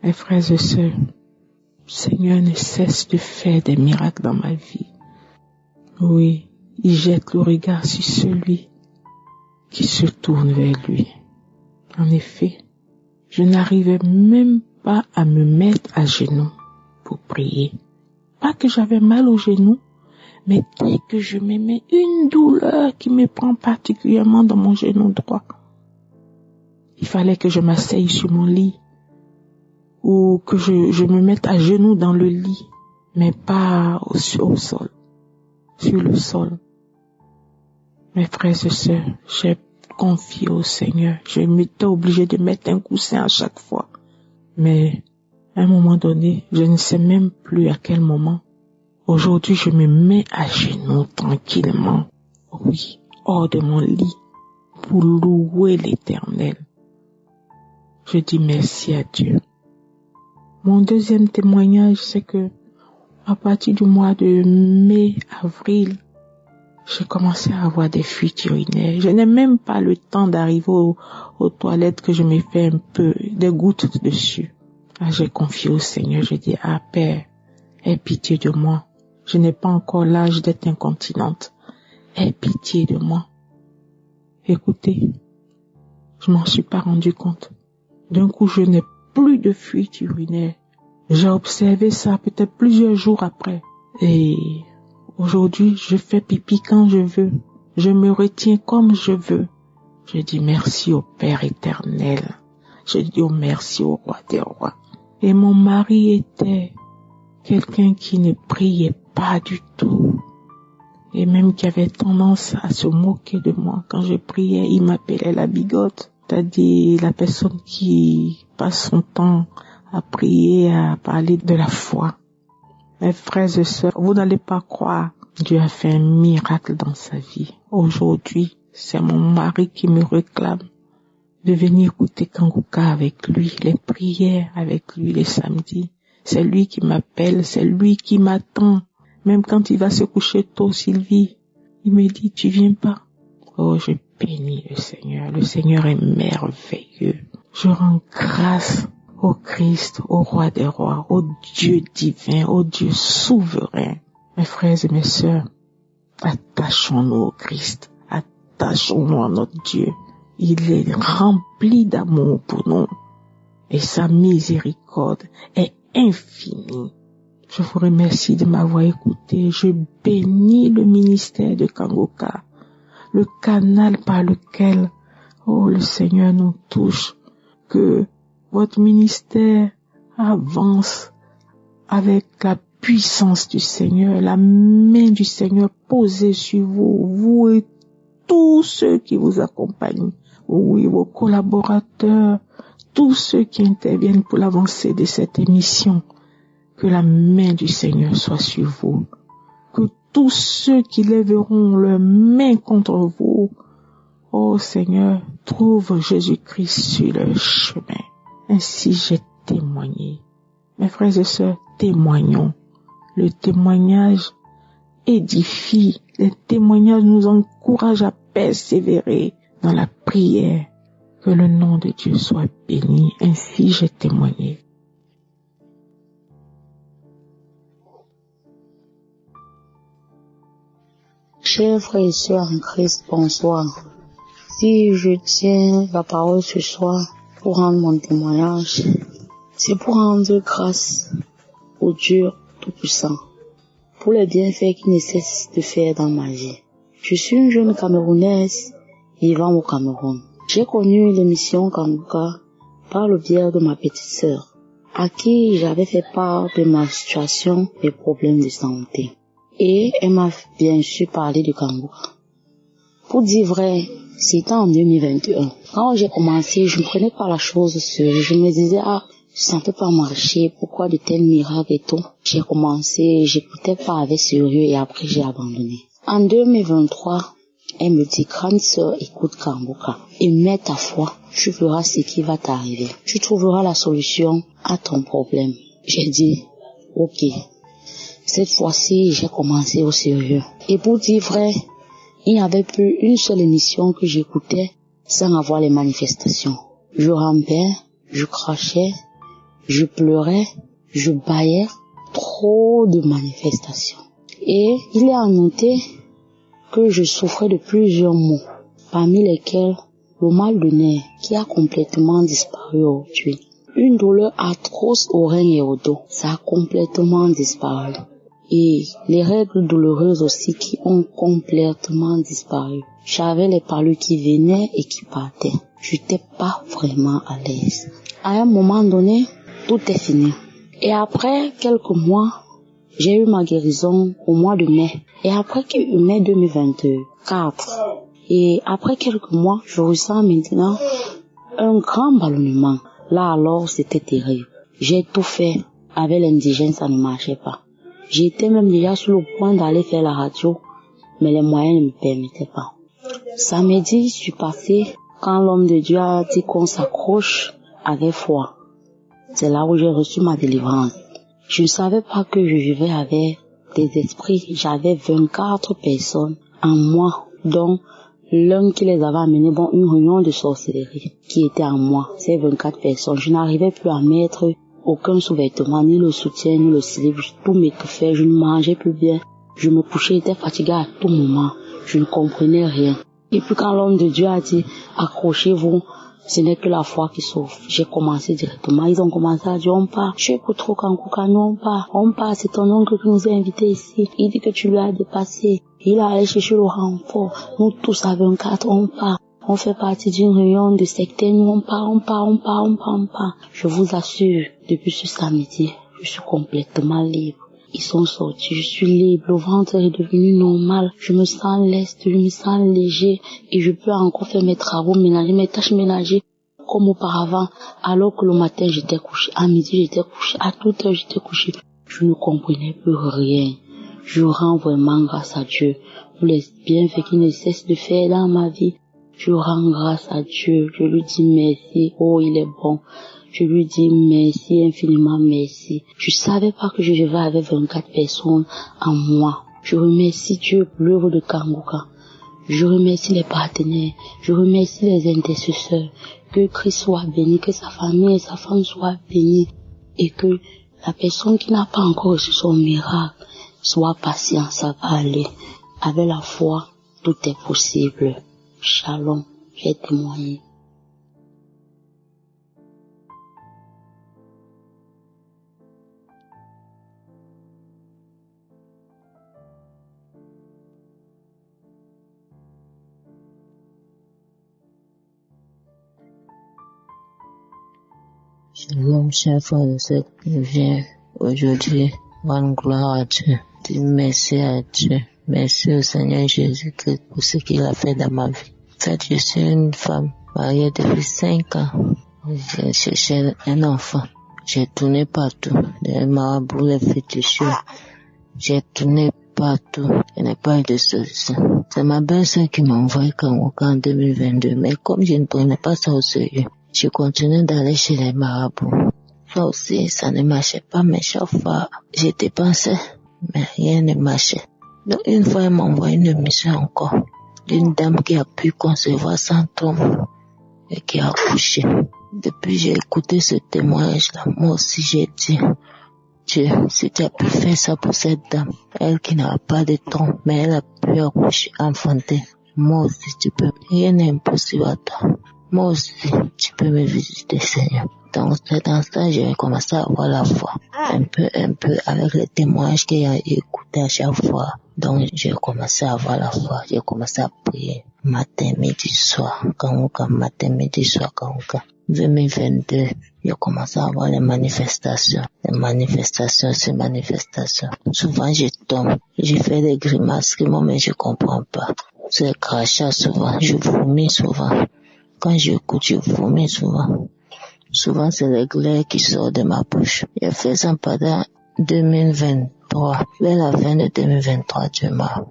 Mes frères et sœurs, le Seigneur ne cesse de faire des miracles dans ma vie. Oui, il jette le regard sur celui qui se tourne vers lui. En effet, je n'arrivais même pas à me mettre à genoux pour prier. Pas que j'avais mal aux genoux, mais dès que je me mets une douleur qui me prend particulièrement dans mon genou droit. Il fallait que je m'asseye sur mon lit ou que je me mette à genoux dans le lit, mais pas au sol, sur le sol. Mes frères et sœurs, j'ai confié au Seigneur. Je m'étais obligée de mettre un coussin à chaque fois. Mais à un moment donné, je ne sais même plus à quel moment. Aujourd'hui, je me mets à genoux tranquillement. Oui, hors de mon lit, pour louer l'Éternel. Je dis merci à Dieu. Mon deuxième témoignage, c'est que à partir du mois de mai, avril, j'ai commencé à avoir des fuites urinaires. Je n'ai même pas le temps d'arriver aux toilettes que je me fais un peu des gouttes dessus. J'ai confié au Seigneur. Je dis, Père, aie pitié de moi. Je n'ai pas encore l'âge d'être incontinente. Aie pitié de moi. Écoutez, je m'en suis pas rendu compte. D'un coup, je n'ai plus de fuite urinaire. J'ai observé ça peut-être plusieurs jours après. Et aujourd'hui, je fais pipi quand je veux. Je me retiens comme je veux. Je dis merci au Père éternel. Je dis merci au Roi des rois. Et mon mari était quelqu'un qui ne priait pas du tout. Et même qui avait tendance à se moquer de moi. Quand je priais, il m'appelait la bigote. C'est-à-dire la personne qui passe son temps à prier, à parler de la foi. Mes frères et sœurs, vous n'allez pas croire. Dieu a fait un miracle dans sa vie. Aujourd'hui, c'est mon mari qui me réclame de venir écouter Kanguka avec lui, les prières avec lui les samedis. C'est lui qui m'appelle, c'est lui qui m'attend. Même quand il va se coucher tôt, Sylvie, il me dit, tu viens pas. Oh, je bénis le Seigneur est merveilleux. Je rends grâce au Christ, au roi des rois, au Dieu divin, au Dieu souverain. Mes frères et mes sœurs, attachons-nous au Christ, attachons-nous à notre Dieu. Il est rempli d'amour pour nous et sa miséricorde est infinie. Je vous remercie de m'avoir écouté. Je bénis le ministère de Kangoka, le canal par lequel, oh, le Seigneur nous touche, que votre ministère avance avec la puissance du Seigneur, la main du Seigneur posée sur vous, vous et tous ceux qui vous accompagnent, oui, vos collaborateurs, tous ceux qui interviennent pour l'avancée de cette émission. Que la main du Seigneur soit sur vous. Que tous ceux qui lèveront leurs mains contre vous, oh Seigneur, trouvent Jésus-Christ sur leur chemin. Ainsi j'ai témoigné. Mes frères et sœurs, témoignons. Le témoignage édifie. Le témoignage nous encourage à persévérer dans la prière. Que le nom de Dieu soit béni. Ainsi j'ai témoigné. Chers frères et sœurs en Christ, bonsoir. Si je tiens la parole ce soir pour rendre mon témoignage, c'est pour rendre grâce au Dieu Tout-Puissant pour les bienfaits qu'il ne cesse de faire dans ma vie. Je suis une jeune Camerounaise vivant au Cameroun. J'ai connu l'émission Kangoka par le biais de ma petite sœur, à qui j'avais fait part de ma situation et problèmes de santé. Et elle m'a bien sûr parlé de Kangoka. Pour dire vrai, c'était en 2021. Quand j'ai commencé, je ne prenais pas la chose seule. Je me disais, ça ne peut pas marcher, pourquoi de tels miracles et tout. J'ai commencé, j'écoutais pas avec sérieux et après j'ai abandonné. En 2023, elle me dit, grande sœur, écoute Kangoka et mets ta foi, tu verras ce qui va t'arriver. Tu trouveras la solution à ton problème. J'ai dit, ok. Cette fois-ci, j'ai commencé au sérieux. Et pour dire vrai, il n'y avait plus une seule émission que j'écoutais sans avoir les manifestations. Je rampais, je crachais, je pleurais, je bâillais, trop de manifestations. Et il est à noter que je souffrais de plusieurs maux, parmi lesquels le mal de nerfs qui a complètement disparu aujourd'hui. Une douleur atroce au rein et au dos, ça a complètement disparu. Et les règles douloureuses aussi qui ont complètement disparu. J'avais les palus qui venaient et qui partaient. Je n'étais pas vraiment à l'aise. À un moment donné, tout est fini. Et après quelques mois, j'ai eu ma guérison au mois de mai. Et après mai 2024, et après quelques mois, je ressens maintenant un grand ballonnement. Là alors, c'était terrible. J'ai tout fait. Avec l'indigène, ça ne marchait pas. J'étais même déjà sur le point d'aller faire la radio, mais les moyens ne me permettaient pas. Samedi, je suis passé quand l'homme de Dieu a dit qu'on s'accroche avec foi. C'est là où j'ai reçu ma délivrance. Je ne savais pas que je vivais avec des esprits. J'avais 24 personnes en moi, dont l'un qui les avait amenés, une réunion de sorcellerie qui était en moi. Ces 24 personnes, je n'arrivais plus à mettre aucun sous-vêtement, ni le soutien, ni le slip, tout m'étouffait, je ne mangeais plus bien, je me couchais, j'étais fatiguée à tout moment, je ne comprenais rien. Et puis quand l'homme de Dieu a dit, accrochez-vous, ce n'est que la foi qui sauve. J'ai commencé directement, ils ont commencé à dire, on part, je suis pour trop Kangoka, nous on part, c'est ton oncle qui nous a invités ici, il dit que tu lui as dépassé, il a allé chercher le renfort, nous tous à 24, on part. On fait partie d'une réunion de sectaires, nous on part. Je vous assure, depuis ce samedi, je suis complètement libre. Ils sont sortis, je suis libre, le ventre est devenu normal, je me sens leste, je me sens léger et je peux encore faire mes travaux ménagers, mes tâches ménagères comme auparavant, alors que le matin j'étais couché, à midi j'étais couché, à toute heure j'étais couché. Je ne comprenais plus rien. Je rends vraiment grâce à Dieu pour les bienfaits qu'il ne cesse de faire dans ma vie. Je rends grâce à Dieu, je lui dis merci, oh il est bon. Je lui dis merci, infiniment merci. Je savais pas que je vivais avec 24 personnes en moi. Je remercie Dieu pour l'œuvre de Kanguka. Je remercie les partenaires. Je remercie les intercesseurs. Que Christ soit béni, que sa famille et sa femme soient bénies. Et que la personne qui n'a pas encore reçu son miracle soit patient, ça va aller. Avec la foi, tout est possible. Shalom, j'ai témoigné. Shalom, chers frères et sœurs, je viens aujourd'hui rendre gloire à Dieu, dire merci à Dieu, merci au Seigneur Jésus-Christ pour ce qu'il a fait dans ma vie. En fait, je suis une femme mariée depuis 5 ans. J'ai cherché un enfant. J'ai tourné partout, les marabouts, les féticheurs. J'ai tourné partout, je n'ai pas eu de solution. C'est ma belle-sœur qui m'a envoyé Kanguka en 2022, mais comme je ne prenais pas ça au sérieux, je continuais d'aller chez les marabouts. Ça aussi, ça ne marchait pas, mais chaque fois, j'ai dépensé, mais rien ne marchait. Donc, une fois, elle m'a envoyé une mission encore d'une dame qui a pu concevoir sans trompe et qui a accouché. Depuis, j'ai écouté ce témoignage-là. Moi aussi, j'ai dit, Dieu, si tu as pu faire ça pour cette dame, elle qui n'a pas de trompe, mais elle a pu accoucher, enfanter. Moi aussi, tu peux. Rien n'est impossible à toi. Moi aussi, tu peux me visiter, Seigneur. Donc, c'est dans ça que j'ai commencé à avoir la foi. Un peu, avec les témoignages qu'il y a écoutés à chaque fois. Donc, j'ai commencé à avoir la foi. J'ai commencé à prier. Matin, midi, soir. Kanguka, matin, midi, soir, Kanguka. 2022, j'ai commencé à avoir les manifestations. Les manifestations, ces manifestations. Souvent, je tombe. Je fais des grimaces que moi-même, je comprends pas. C'est crachat souvent. Je vomis souvent. Quand j'écoute, je vomis souvent. Souvent, c'est les glaires qui sortent de ma bouche. J'ai fait ça pendant 2023. Vers la fin de 2023, Dieu m'a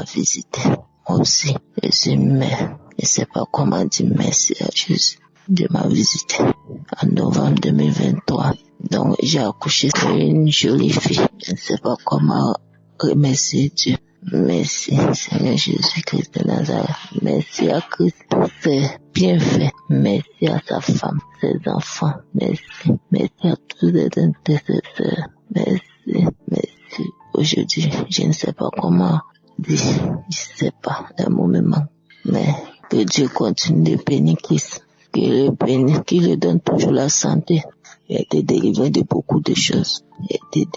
visité. Moi aussi, je suis mère. Je ne sais pas comment dire merci à Jésus. Dieu m'a visité en novembre 2023. Donc, j'ai accouché sur une jolie fille. Je ne sais pas comment remercier Dieu. Merci, Seigneur Jésus-Christ de Nazareth. Merci à Christ pour ses bienfaits. Merci à sa femme, ses enfants. Merci. Merci à tous les intercesseurs. Merci. Aujourd'hui, je ne sais pas comment dire. Je ne sais pas. Le mot me manque. Mais que Dieu continue de bénir Christ. Qu'il le bénisse, qu'il lui donne toujours la santé. Il a été délivré de beaucoup de choses. Des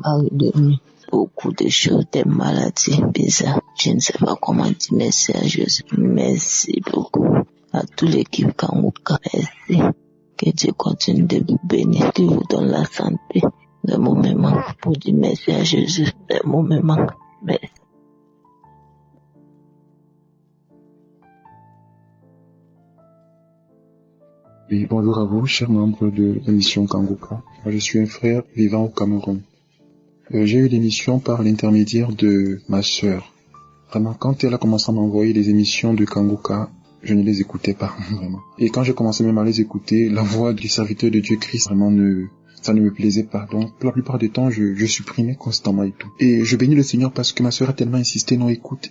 maris de nuit. Beaucoup de choses, des maladies bizarres. Je ne sais pas comment dire merci à Jésus. Merci beaucoup à toute l'équipe Kanguka. Merci. Que Dieu continue de vous bénir, qu'il vous donne la santé. Le mot me manque pour dire merci à Jésus. Le mot me manque. Merci. Oui, bonjour à vous, chers membres de l'émission Kanguka. Moi, je suis un frère vivant au Cameroun. J'ai eu l'émission par l'intermédiaire de ma sœur. Vraiment, quand elle a commencé à m'envoyer les émissions de Kanguka, je ne les écoutais pas, vraiment. Et quand j'ai commencé même à les écouter, la voix du serviteur de Dieu Christ, vraiment, ça ne me plaisait pas. Donc, la plupart du temps, je supprimais constamment et tout. Et je bénis le Seigneur parce que ma sœur a tellement insisté, non, écoute,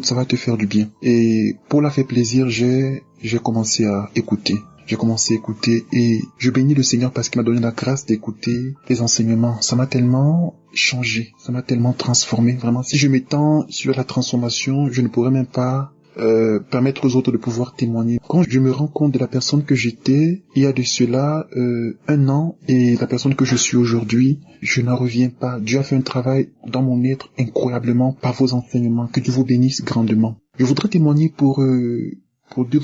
ça va te faire du bien. Et pour la faire plaisir, j'ai commencé à écouter. J'ai commencé à écouter et je bénis le Seigneur parce qu'il m'a donné la grâce d'écouter les enseignements. Ça m'a tellement changé, ça m'a tellement transformé. Vraiment, si je m'étends sur la transformation, je ne pourrais même pas permettre aux autres de pouvoir témoigner. Quand je me rends compte de la personne que j'étais il y a de cela 1 an et la personne que je suis aujourd'hui, je n'en reviens pas. Dieu a fait un travail dans mon être incroyablement par vos enseignements. Que Dieu vous bénisse grandement. Je voudrais témoigner pour 2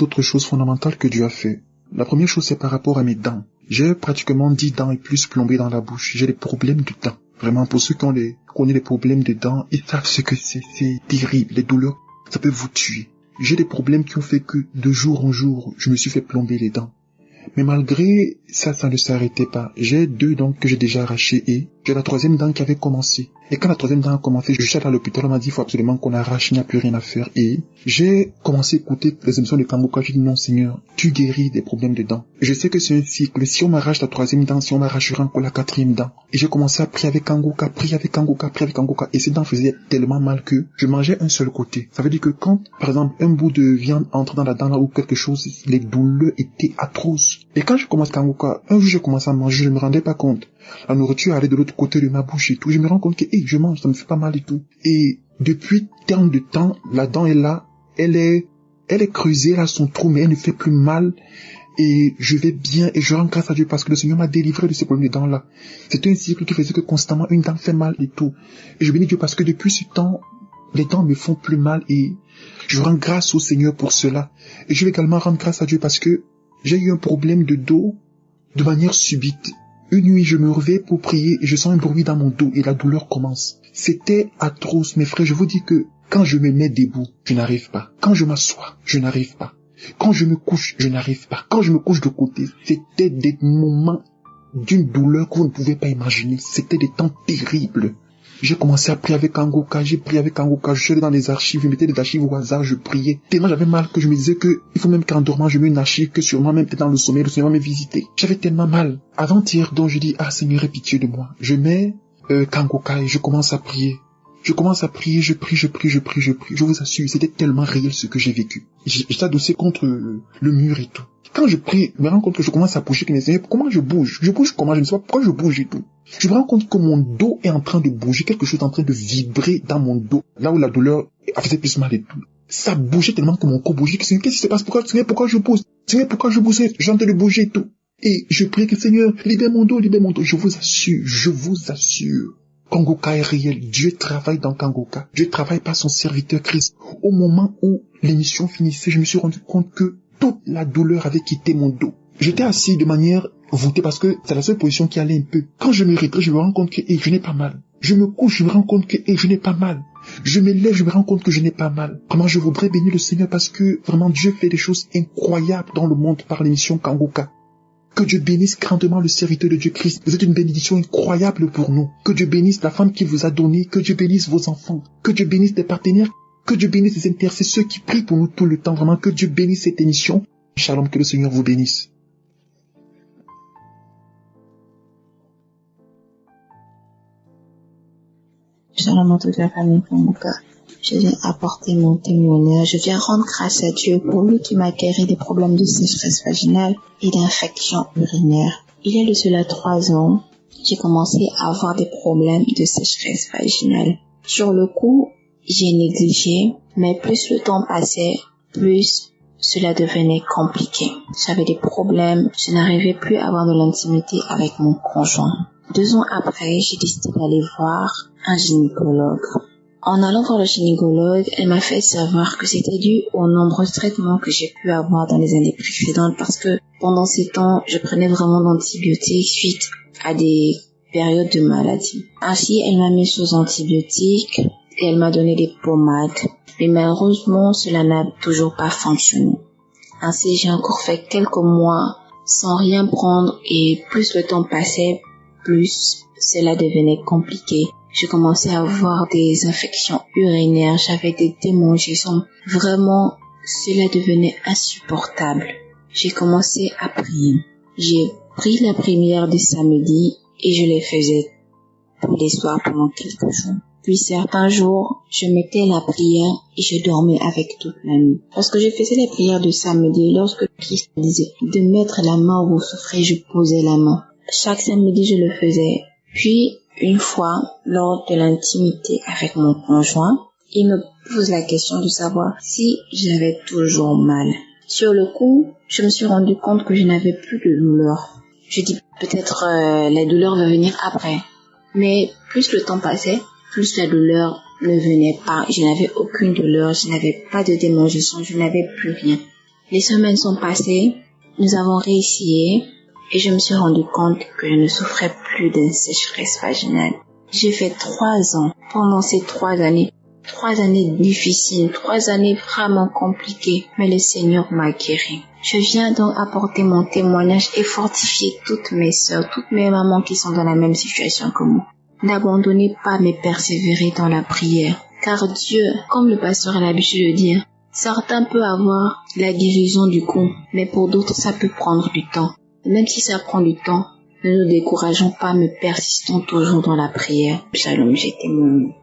autres choses fondamentales que Dieu a fait. La première chose, c'est par rapport à mes dents. J'ai pratiquement 10 dents et plus plombées dans la bouche. J'ai des problèmes de dents. Vraiment, pour ceux qui ont les problèmes de dents, ils savent ce que c'est. C'est terrible. Les douleurs, ça peut vous tuer. J'ai des problèmes qui ont fait que de jour en jour, je me suis fait plomber les dents. Mais malgré ça, ça ne s'arrêtait pas. J'ai 2 dents que j'ai déjà arrachées et J'ai la troisième dent qui avait commencé. Et quand la troisième dent a commencé, je suis allé à l'hôpital, on m'a dit il faut absolument qu'on arrache, il n'y a plus rien à faire. Et j'ai commencé à écouter les émissions de Kangoka. J'ai dit non Seigneur, tu guéris des problèmes de dents. Je sais que c'est un cycle. Si on m'arrache la troisième dent, si on m'arrachera encore la quatrième dent. Et j'ai commencé à prier avec Kangoka, prier avec Kangoka, prier avec Kangoka. Et ces dents faisaient tellement mal que je mangeais un seul côté. Ça veut dire que quand, par exemple, un bout de viande entre dans la dent là ou quelque chose, les douleurs étaient atroces. Et quand je commence Kangoka, un jour je commence à manger, je ne me rendais pas compte. La nourriture allait de l'autre côté de ma bouche et tout. Je me rends compte que, je mange, ça me fait pas mal et tout. Et depuis tant de temps, la dent est là, elle est creusée, elle a son trou, mais elle ne fait plus mal. Et je vais bien et je rends grâce à Dieu parce que le Seigneur m'a délivré de ces problèmes de dents là. C'était un cycle qui faisait que constamment une dent fait mal et tout. Et je bénis Dieu parce que depuis ce temps, les dents me font plus mal et je rends grâce au Seigneur pour cela. Et je vais également rendre grâce à Dieu parce que j'ai eu un problème de dos de manière subite. Une nuit, je me réveille pour prier et je sens un bruit dans mon dos et la douleur commence. C'était atroce, mes frères. Je vous dis que quand je me mets debout, je n'arrive pas. Quand je m'assois, je n'arrive pas. Quand je me couche, je n'arrive pas. Quand je me couche de côté, c'était des moments d'une douleur que vous ne pouvez pas imaginer. C'était des temps terribles. J'ai commencé à prier avec Kangoka, j'ai prié avec Kangoka, je suis allé dans les archives, je mettais des archives au hasard, je priais. Tellement j'avais mal que je me disais que il faut même qu'en dormant, je mets une archive, que sûrement même peut-être dans le sommeil, le Seigneur va me visiter. J'avais tellement mal. Avant-hier, donc je dis, Seigneur, aie pitié de moi. Je mets Kangoka et je commence à prier. Je commence à prier, je prie. Je vous assure, c'était tellement réel ce que j'ai vécu. J'étais adossé contre le mur et tout. Quand je prie, je me rends compte que je commence à bouger, que mes Seigneur, comment je bouge? Je bouge comment? Je ne sais pas pourquoi je bouge et tout. Je me rends compte que mon dos est en train de bouger, quelque chose est en train de vibrer dans mon dos, là où la douleur faisait plus mal et tout. Ça bougeait tellement que mon corps bougeait. Seigneur, qu'est-ce qui se passe? Seigneur, pourquoi je bouge? Seigneur, pourquoi je bouge? J'ai envie de bouger et tout. Et je prie que Seigneur, libère mon dos. Je vous assure. Kangoka est réel. Dieu travaille dans Kangoka. Dieu travaille par son serviteur Christ. Au moment où l'émission finissait, je me suis rendu compte que toute la douleur avait quitté mon dos. J'étais assis de manière voûtée parce que c'est la seule position qui allait un peu. Quand je me rétrécis, je me rends compte que je n'ai pas mal. Je me couche, je me rends compte que je n'ai pas mal. Je me lève, je me rends compte que je n'ai pas mal. Vraiment, je voudrais bénir le Seigneur parce que vraiment Dieu fait des choses incroyables dans le monde par l'émission Kangoka. Que Dieu bénisse grandement le serviteur de Dieu Christ. Vous êtes une bénédiction incroyable pour nous. Que Dieu bénisse la femme qui vous a donné. Que Dieu bénisse vos enfants. Que Dieu bénisse les partenaires. Que Dieu bénisse les intercesseurs qui prient pour nous tout le temps. Vraiment, que Dieu bénisse cette émission. Shalom, que le Seigneur vous bénisse. Shalom à toute la famille Kangoka. Je viens apporter mon témoignage. Je viens rendre grâce à Dieu pour lui qui m'a guéri des problèmes de sécheresse vaginale et d'infection urinaire. Il y a de cela 3 ans, j'ai commencé à avoir des problèmes de sécheresse vaginale. Sur le coup, j'ai négligé, mais plus le temps passait, plus cela devenait compliqué. J'avais des problèmes, je n'arrivais plus à avoir de l'intimité avec mon conjoint. 2 ans après, j'ai décidé d'aller voir un gynécologue. En allant voir le gynécologue, elle m'a fait savoir que c'était dû aux nombreux traitements que j'ai pu avoir dans les années précédentes parce que pendant ces temps, je prenais vraiment d'antibiotiques suite à des périodes de maladie. Ainsi, elle m'a mis sous antibiotiques et elle m'a donné des pommades. Mais malheureusement, cela n'a toujours pas fonctionné. Ainsi, j'ai encore fait quelques mois sans rien prendre et plus le temps passait, plus cela devenait compliqué. Je commençais à avoir des infections urinaires, j'avais des démangeaisons. Vraiment, cela devenait insupportable. J'ai commencé à prier. J'ai pris la prière du samedi et je les faisais tous les soirs pendant quelques jours. Puis certains jours, je mettais la prière et je dormais avec toute la nuit. Lorsque je faisais la prière du samedi, lorsque Christ disait de mettre la main où vous souffrez, je posais la main. Chaque samedi, je le faisais. Puis, une fois, lors de l'intimité avec mon conjoint, il me pose la question de savoir si j'avais toujours mal. Sur le coup, je me suis rendu compte que je n'avais plus de douleur. Je dis peut-être la douleur va venir après. Mais plus le temps passait, plus la douleur ne venait pas. Je n'avais aucune douleur, je n'avais pas de démangeaison, je n'avais plus rien. Les semaines sont passées, nous avons réessayé. Et je me suis rendu compte que je ne souffrais plus d'une sécheresse vaginale. J'ai fait 3 ans. Pendant ces 3 années, 3 années difficiles, 3 années vraiment compliquées, mais le Seigneur m'a guéri. Je viens donc apporter mon témoignage et fortifier toutes mes sœurs, toutes mes mamans qui sont dans la même situation que moi. N'abandonnez pas mais persévérez dans la prière. Car Dieu, comme le pasteur a l'habitude de dire, certains peuvent avoir la guérison du cou, mais pour d'autres ça peut prendre du temps. Et même si ça prend du temps, ne nous décourageons pas mais persistons toujours dans la prière. Shalom, j'ai témoigné.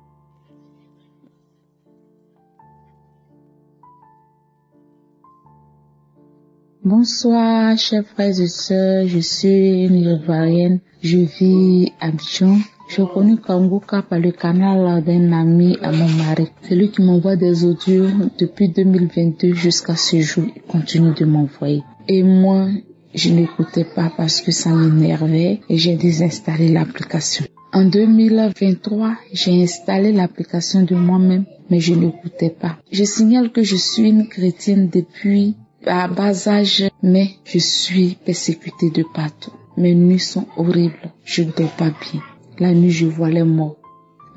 Bonsoir, chers frères et sœurs, je suis une Ivoirienne, je vis à Abidjan. Je connais Kanguka par le canal d'un ami à mon mari. C'est lui qui m'envoie des audios depuis 2022 jusqu'à ce jour. Il continue de m'envoyer. Et moi, je n'écoutais pas parce que ça m'énervait et j'ai désinstallé l'application. En 2023, j'ai installé l'application de moi-même, mais je n'écoutais pas. Je signale que je suis une chrétienne depuis à bas âge, mais je suis persécutée de partout. Mes nuits sont horribles, je ne dors pas bien. La nuit, je vois les morts.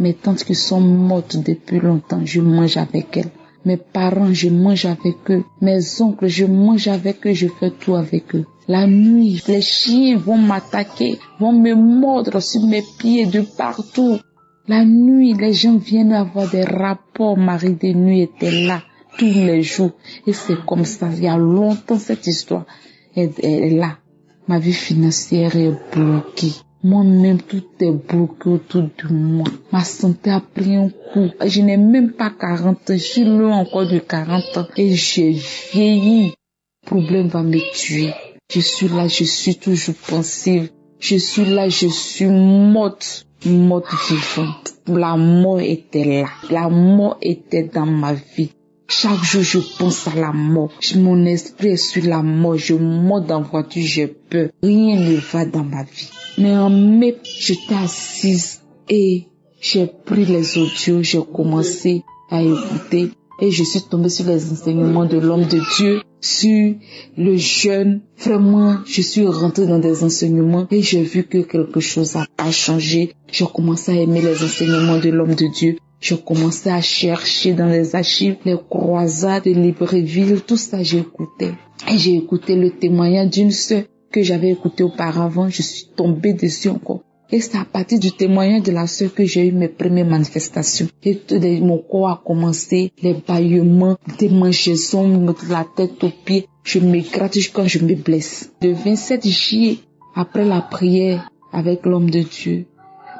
Mes tantes qui sont mortes depuis longtemps, je mange avec elles. Mes parents, je mange avec eux. Mes oncles, je mange avec eux, je fais tout avec eux. La nuit, les chiens vont m'attaquer, vont me mordre sur mes pieds de partout. La nuit, les gens viennent avoir des rapports. Marie de nuit était là tous les jours. Et c'est comme ça, il y a longtemps cette histoire. Elle est là. Ma vie financière est bloquée. Moi-même, tout est bloqué autour de moi. Ma santé a pris un coup. Je n'ai même pas 40 ans. Je suis loin encore de 40 ans. Et j'ai vieilli. Le problème va me tuer. Je suis là, je suis toujours pensive. Je suis là, je suis morte vivante. La mort était là. La mort était dans ma vie. Chaque jour, je pense à la mort. Mon esprit est sur la mort. Je monte dans la voiture, j'ai peur. Rien ne va dans ma vie. Mais en mai, j'étais assise et j'ai pris les audios, j'ai commencé à écouter et je suis tombée sur les enseignements de l'homme de Dieu, sur le jeûne. Vraiment, je suis rentrée dans des enseignements et j'ai vu que quelque chose a changé. J'ai commencé à aimer les enseignements de l'homme de Dieu. J'ai commencé à chercher dans les archives, les croisades de Libreville, tout ça j'écoutais. Et j'ai écouté le témoignage d'une sœur que j'avais écouté auparavant. Je suis tombée dessus encore. Et c'est à partir du témoignage de la sœur que j'ai eu mes premières manifestations. Et mon corps a commencé, les bâillements, des démangeaisons, de la tête aux pieds. Je me gratte quand je me blesse. Le 27 juillet, après la prière avec l'homme de Dieu,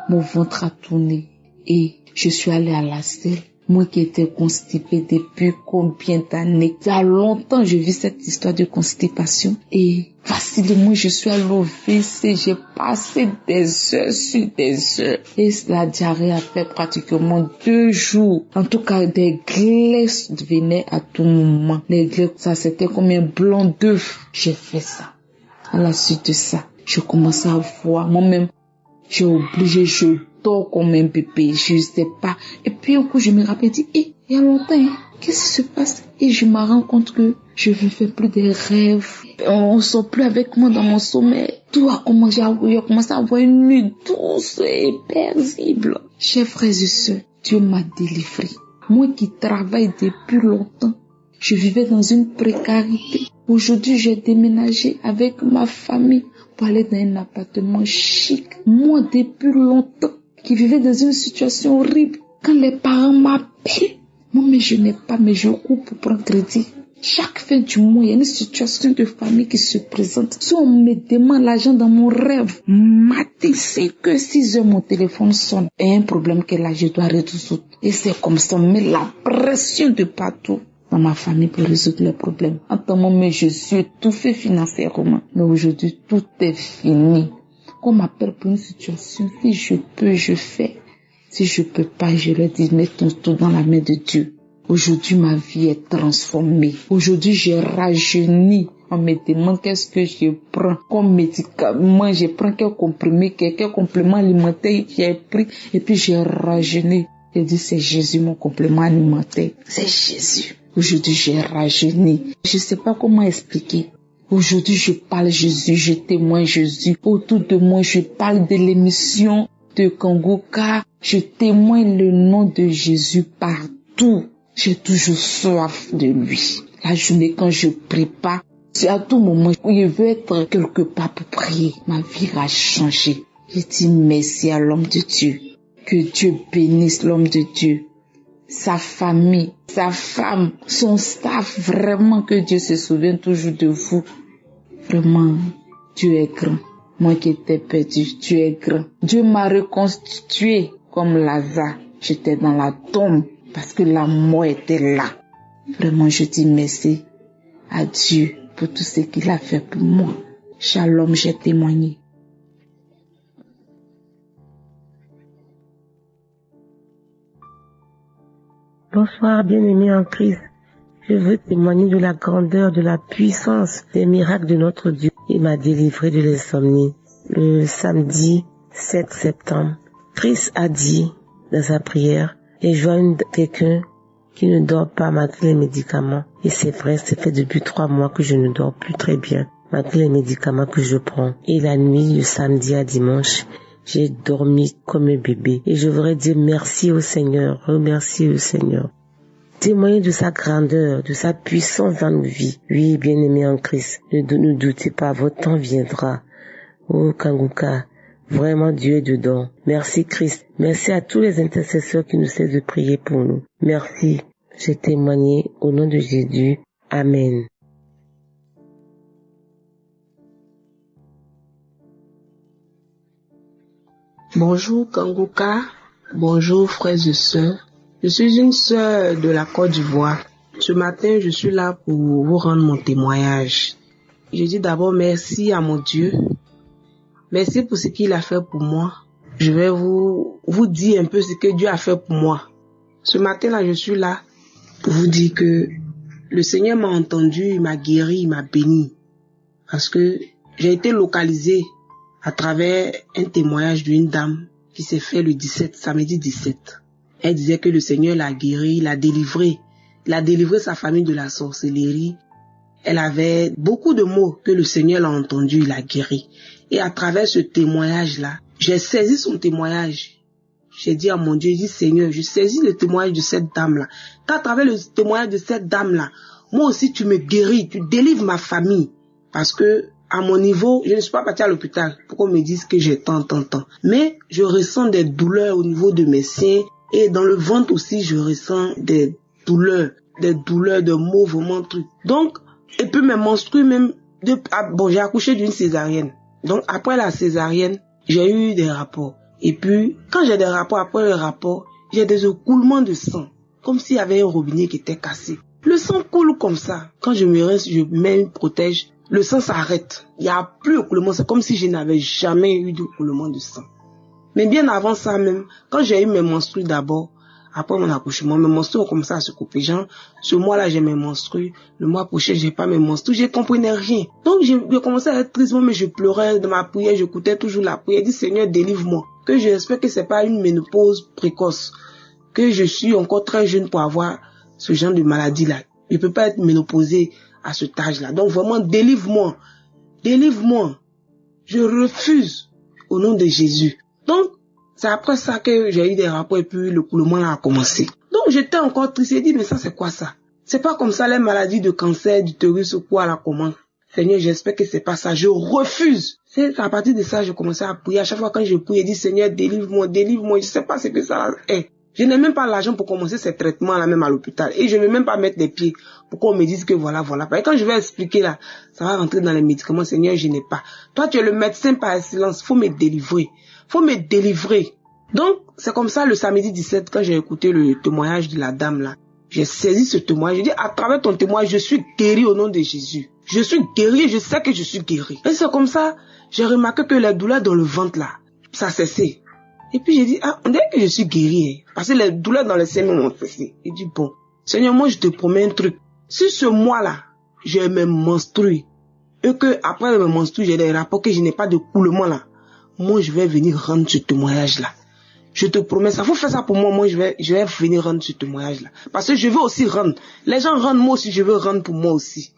mon ventre a tourné et je suis allée à la selle. Moi qui étais constipée depuis combien d'années. Il y a longtemps, je vis cette histoire de constipation. Et facilement, je suis allée au WC. J'ai passé des heures sur des heures. Et la diarrhée a fait pratiquement 2 jours. En tout cas, des glaces venaient à tout moment. Les glaces, ça c'était comme un blanc d'œuf. J'ai fait ça. À la suite de ça, je commençais à voir. Moi-même, j'ai obligé, je dors comme un bébé, je sais pas. Et puis un coup, je me rappelle, dit, il y a longtemps, qu'est-ce qui se passe? Et je me rends compte que je ne fais plus des rêves. On ne sort plus avec moi dans mon sommeil. Tout a commencé à avoir une nuit douce et paisible. Chers frères et sœurs, Dieu m'a délivré. Moi qui travaille depuis longtemps, je vivais dans une précarité. Aujourd'hui, j'ai déménagé avec ma famille pour aller dans un appartement chic. Moi, depuis longtemps, qui vivais dans une situation horrible. Quand les parents m'appellent, moi, mais je n'ai pas, mais je cours pour prendre crédit. Chaque fin du mois, il y a une situation de famille qui se présente. Si on me demande l'argent dans mon rêve, matin, c'est que 6 heures, mon téléphone sonne. Il y a un problème que là, je dois résoudre. Et c'est comme ça, on met la pression de partout dans ma famille pour résoudre les problèmes. En tant que je suis étouffée financièrement. Mais aujourd'hui, tout est fini. Qu'on m'appelle pour une situation, si je peux, je fais. Si je peux pas, je leur dis, mets ton tout dans la main de Dieu. Aujourd'hui, ma vie est transformée. Aujourd'hui, j'ai rajeuni. On me demande qu'est-ce que je prends comme médicament. Je prends quel complément alimentaire j'ai pris. Et puis, j'ai rajeuni. J'ai dit, c'est Jésus, mon complément alimentaire. C'est Jésus. Aujourd'hui, j'ai rajeuni. Je sais pas comment expliquer. Aujourd'hui, je parle Jésus, je témoigne Jésus. Autour de moi, je parle de l'émission de Kanguka. Je témoigne le nom de Jésus partout. tout, j'ai toujours soif de lui. La journée quand je prépare, c'est à tout moment où je veux être quelque part pour prier. Ma vie va changer. Je dis merci à l'homme de Dieu. Que Dieu bénisse l'homme de Dieu. Sa famille, sa femme, son staff, vraiment que Dieu se souvienne toujours de vous. Vraiment, Dieu est grand. Moi qui étais perdu, Dieu est grand. Dieu m'a reconstitué comme Lazare. J'étais dans la tombe parce que la mort était là. Vraiment, je dis merci à Dieu pour tout ce qu'il a fait pour moi. Shalom, j'ai témoigné. Bonsoir, bien-aimés en Christ. Je veux témoigner de la grandeur, de la puissance des miracles de notre Dieu. Il m'a délivré de l'insomnie. Le samedi 7 septembre, Christ a dit dans sa prière, et je vois quelqu'un qui ne dort pas malgré les médicaments. Et c'est vrai, c'est fait depuis 3 mois que je ne dors plus très bien, malgré les médicaments que je prends. Et la nuit, du samedi à dimanche, j'ai dormi comme un bébé. Et je voudrais dire merci au Seigneur, remercier le Seigneur. Témoigner de sa grandeur, de sa puissance dans nos vies. Oui, bien-aimés en Christ, ne doutez pas, votre temps viendra. Oh, Kanguka, vraiment Dieu est dedans. Merci Christ. Merci à tous les intercesseurs qui nous cessent de prier pour nous. Merci. J'ai témoigné au nom de Jésus. Amen. Bonjour Kanguka, bonjour frères et sœurs. Je suis une sœur de la Côte d'Ivoire. Ce matin, je suis là pour vous rendre mon témoignage. Je dis d'abord merci à mon Dieu. Merci pour ce qu'il a fait pour moi. Je vais vous dire un peu ce que Dieu a fait pour moi. Ce matin-là, je suis là pour vous dire que le Seigneur m'a entendu, il m'a guéri, il m'a béni. Parce que j'ai été localisé à travers un témoignage d'une dame qui s'est fait le samedi 17. Elle disait que le Seigneur l'a guéri, l'a délivré. Il a délivré sa famille de la sorcellerie. Elle avait beaucoup de mots que le Seigneur l'a entendu, il a guéri. Et à travers ce témoignage-là, j'ai saisi son témoignage. J'ai dit à mon Dieu, j'ai dit Seigneur, je saisis le témoignage de cette dame-là. Qu'à travers le témoignage de cette dame-là, moi aussi tu me guéris, tu délivres ma famille. Parce que à mon niveau, je ne suis pas partie à l'hôpital pour qu'on me dise que j'ai tant. Mais je ressens des douleurs au niveau de mes seins et dans le ventre aussi, je ressens des douleurs de maux, vraiment trucs. Donc, et puis mes menstrues même, j'ai accouché d'une césarienne. Donc après la césarienne, j'ai eu des rapports. Et puis, quand j'ai des rapports, après le rapport, j'ai des écoulements de sang. Comme s'il y avait un robinet qui était cassé. Le sang coule comme ça. Quand je me rince, je mets une protège. Le sang s'arrête. Il n'y a plus d'écoulement. C'est comme si je n'avais jamais eu d'écoulement de sang. Mais bien avant ça même, quand j'ai eu mes menstrues d'abord, après mon accouchement, mes menstrues ont commencé à se couper. Genre, ce mois-là, j'ai mes menstrues. Le mois prochain, j'ai pas mes menstrues. Je comprenais rien. Donc, j'ai commencé à être triste, mais je pleurais dans ma prière. J'écoutais toujours la prière. Je dis, Seigneur, délivre-moi. Que j'espère que c'est pas une ménopause précoce. Que je suis encore très jeune pour avoir ce genre de maladie-là. Je peux pas être ménopausée à cet âge-là. Donc, vraiment, délivre-moi. Délivre-moi. Je refuse au nom de Jésus. Donc, c'est après ça que j'ai eu des rapports et puis le coulement a commencé. Donc, j'étais encore triste. J'ai dit, mais ça, c'est quoi ça? C'est pas comme ça les maladies de cancer, d'utérus ou quoi, là, comment? Seigneur, j'espère que c'est pas ça. Je refuse. C'est à partir de ça, je commençais à prier. À chaque fois quand je prie, je dis, Seigneur, délivre-moi, délivre-moi. Je sais pas ce que ça est. Je n'ai même pas l'argent pour commencer ces traitements-là, même à l'hôpital. Et je ne vais même pas mettre les pieds pour qu'on me dise que voilà. Et quand je vais expliquer là, ça va rentrer dans les médicaments. Seigneur, je n'ai pas. Toi, tu es le médecin par excellence. Faut me délivrer. Faut me délivrer. Donc, c'est comme ça le samedi 17, quand j'ai écouté le témoignage de la dame là, j'ai saisi ce témoignage. Je dis, à travers ton témoignage, je suis guéri au nom de Jésus. Je suis guéri et je sais que je suis guéri. Et c'est comme ça, j'ai remarqué que les douleurs dans le ventre là, ça cessait. Et puis j'ai dit, on dirait que je suis guéri. Parce que les douleurs dans les seins m'ont cessé. J'ai dit, bon, Seigneur, moi je te promets un truc. Si ce mois-là, j'ai mes menstrues, et que après mes menstrues, j'ai des rapports que je n'ai pas de coulement là, moi je vais venir rendre ce témoignage là. Je te promets ça. Faut faire ça pour moi. Moi, je vais venir rendre ce témoignage-là. Parce que je veux aussi rendre. Les gens rendent, moi aussi, je veux rendre pour moi aussi.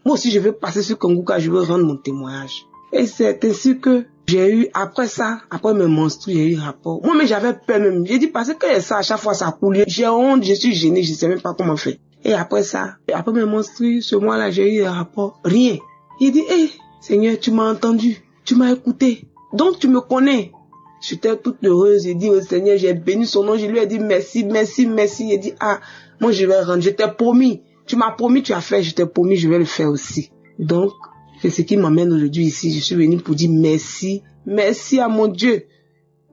Moi aussi, je veux passer sur Kanguka, je veux rendre mon témoignage. Et c'est ainsi que J'ai eu, après ça, après mes menstrues, j'ai eu rapport. Moi-même, j'avais peur même. J'ai dit, parce que ça, à chaque fois, ça coule. J'ai honte, je suis gênée, je sais même pas comment faire. Et après ça, après mes menstrues, ce mois-là, j'ai eu un rapport. Rien. Il dit, hé, Seigneur, tu m'as entendu. Tu m'as écouté. Donc, tu me connais. J'étais toute heureuse. J'ai dit au Seigneur, j'ai béni son nom. Je lui ai dit, merci, merci, merci. Il dit, ah, moi, je vais rendre. Je t'ai promis. Tu m'as promis, tu as fait. Je t'ai promis, je vais le faire aussi. Donc, c'est ce qui m'amène aujourd'hui ici. Je suis venue pour dire merci. Merci à mon Dieu.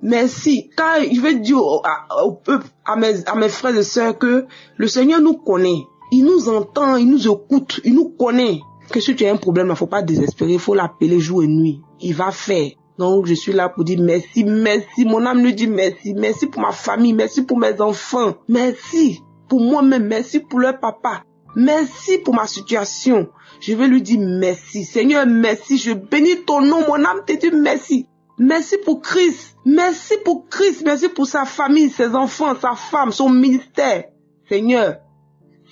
Merci. Quand je vais dire au peuple, à mes frères et sœurs que le Seigneur nous connaît. Il nous entend, il nous écoute, il nous connaît. Que si tu as un problème, il ne faut pas désespérer. Il faut l'appeler jour et nuit. Il va faire. Donc, je suis là pour dire merci, merci. Mon âme lui dit merci. Merci pour ma famille. Merci pour mes enfants. Merci pour moi-même. Merci pour leur papa. Merci pour ma situation. Je vais lui dire merci. Seigneur, merci. Je bénis ton nom. Mon âme te dit merci. Merci pour Christ. Merci pour Christ. Merci pour sa famille, ses enfants, sa femme, son ministère. Seigneur,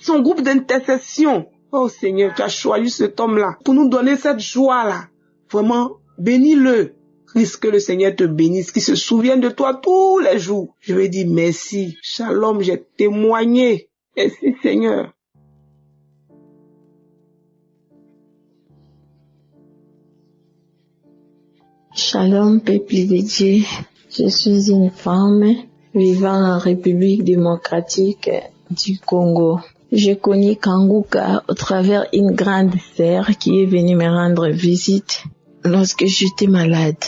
son groupe d'intercession. Oh Seigneur, tu as choisi cet homme-là pour nous donner cette joie-là. Vraiment, bénis-le. Christ, que le Seigneur te bénisse, qu'il se souvienne de toi tous les jours. Je vais dire merci. Shalom, j'ai témoigné. Merci Seigneur. Shalom, peuple de Dieu. Je suis une femme vivant en République démocratique du Congo. Je connais Kanguka au travers une grande sœur qui est venue me rendre visite lorsque j'étais malade.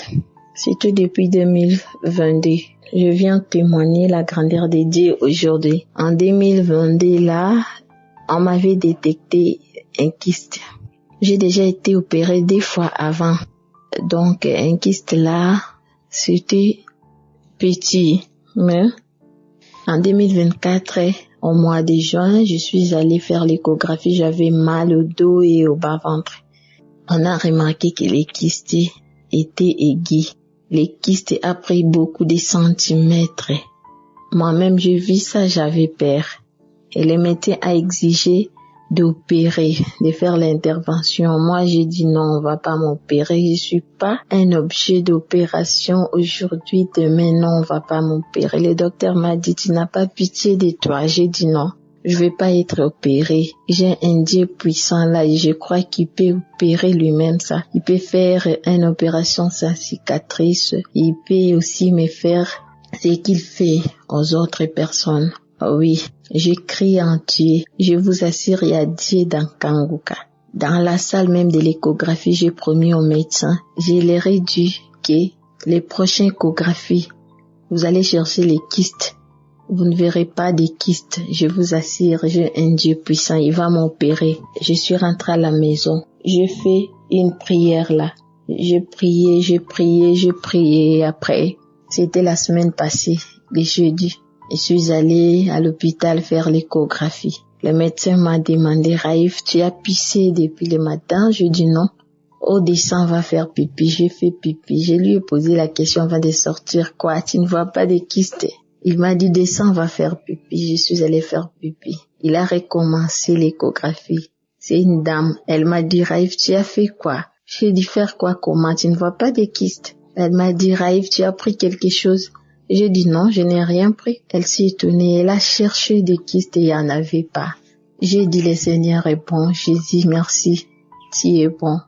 C'était depuis 2022. Je viens témoigner la grandeur de Dieu aujourd'hui. En 2022, là, on m'avait détecté un kyste. J'ai déjà été opérée 2 fois avant. Donc, un kyste là, c'était petit. Mais en 2024, au mois de juin, je suis allée faire l'échographie. J'avais mal au dos et au bas-ventre. On a remarqué que les kystes étaient aigus. Les kystes a pris beaucoup de centimètres. Moi-même, j'ai vu ça, j'avais peur. Et le médecin a exigé d'opérer, de faire l'intervention. Moi, j'ai dit non, on va pas m'opérer. Je suis pas un objet d'opération aujourd'hui, demain, non, on va pas m'opérer. Le docteur m'a dit, tu n'as pas pitié de toi. J'ai dit non, je vais pas être opéré. J'ai un Dieu puissant là et je crois qu'il peut opérer lui-même ça. Il peut faire une opération sans cicatrice. Il peut aussi me faire ce qu'il fait aux autres personnes. Oui, je crie en Dieu. Je vous assure, il y a Dieu dans Kanguka. Dans la salle même de l'échographie, j'ai promis au médecin, je leur ai dit que les prochaines échographies, vous allez chercher les kystes. Vous ne verrez pas des kystes. Je vous assure, j'ai un Dieu puissant. Il va m'opérer. Je suis rentrée à la maison. J'ai fait une prière là. J'ai prié. Après, c'était la semaine passée, le jeudi. Je suis allée à l'hôpital faire l'échographie. Le médecin m'a demandé, Raïf, tu as pissé depuis le matin? Je dis non. Au descend, va faire pipi. J'ai fait pipi. Je lui ai posé la question avant de sortir. Quoi, tu ne vois pas de kyste? Il m'a dit, descends, va faire pipi. Je suis allée faire pipi. Il a recommencé l'échographie. C'est une dame. Elle m'a dit, Raïf, tu as fait quoi? J'ai dit, faire quoi, comment? Tu ne vois pas de kyste? Elle m'a dit, Raïf, tu as pris quelque chose? J'ai dit non, je n'ai rien pris. Elle s'est étonnée, elle a cherché des kystes et il n'y en avait pas. J'ai dit, le Seigneur est bon. J'ai dit, merci, tu es bon.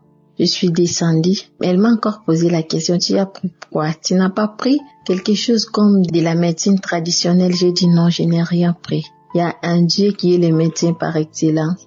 Je suis descendue, mais elle m'a encore posé la question, tu as pris quoi? Tu n'as pas pris quelque chose comme de la médecine traditionnelle? J'ai dit non, je n'ai rien pris. Il y a un Dieu qui est le médecin par excellence.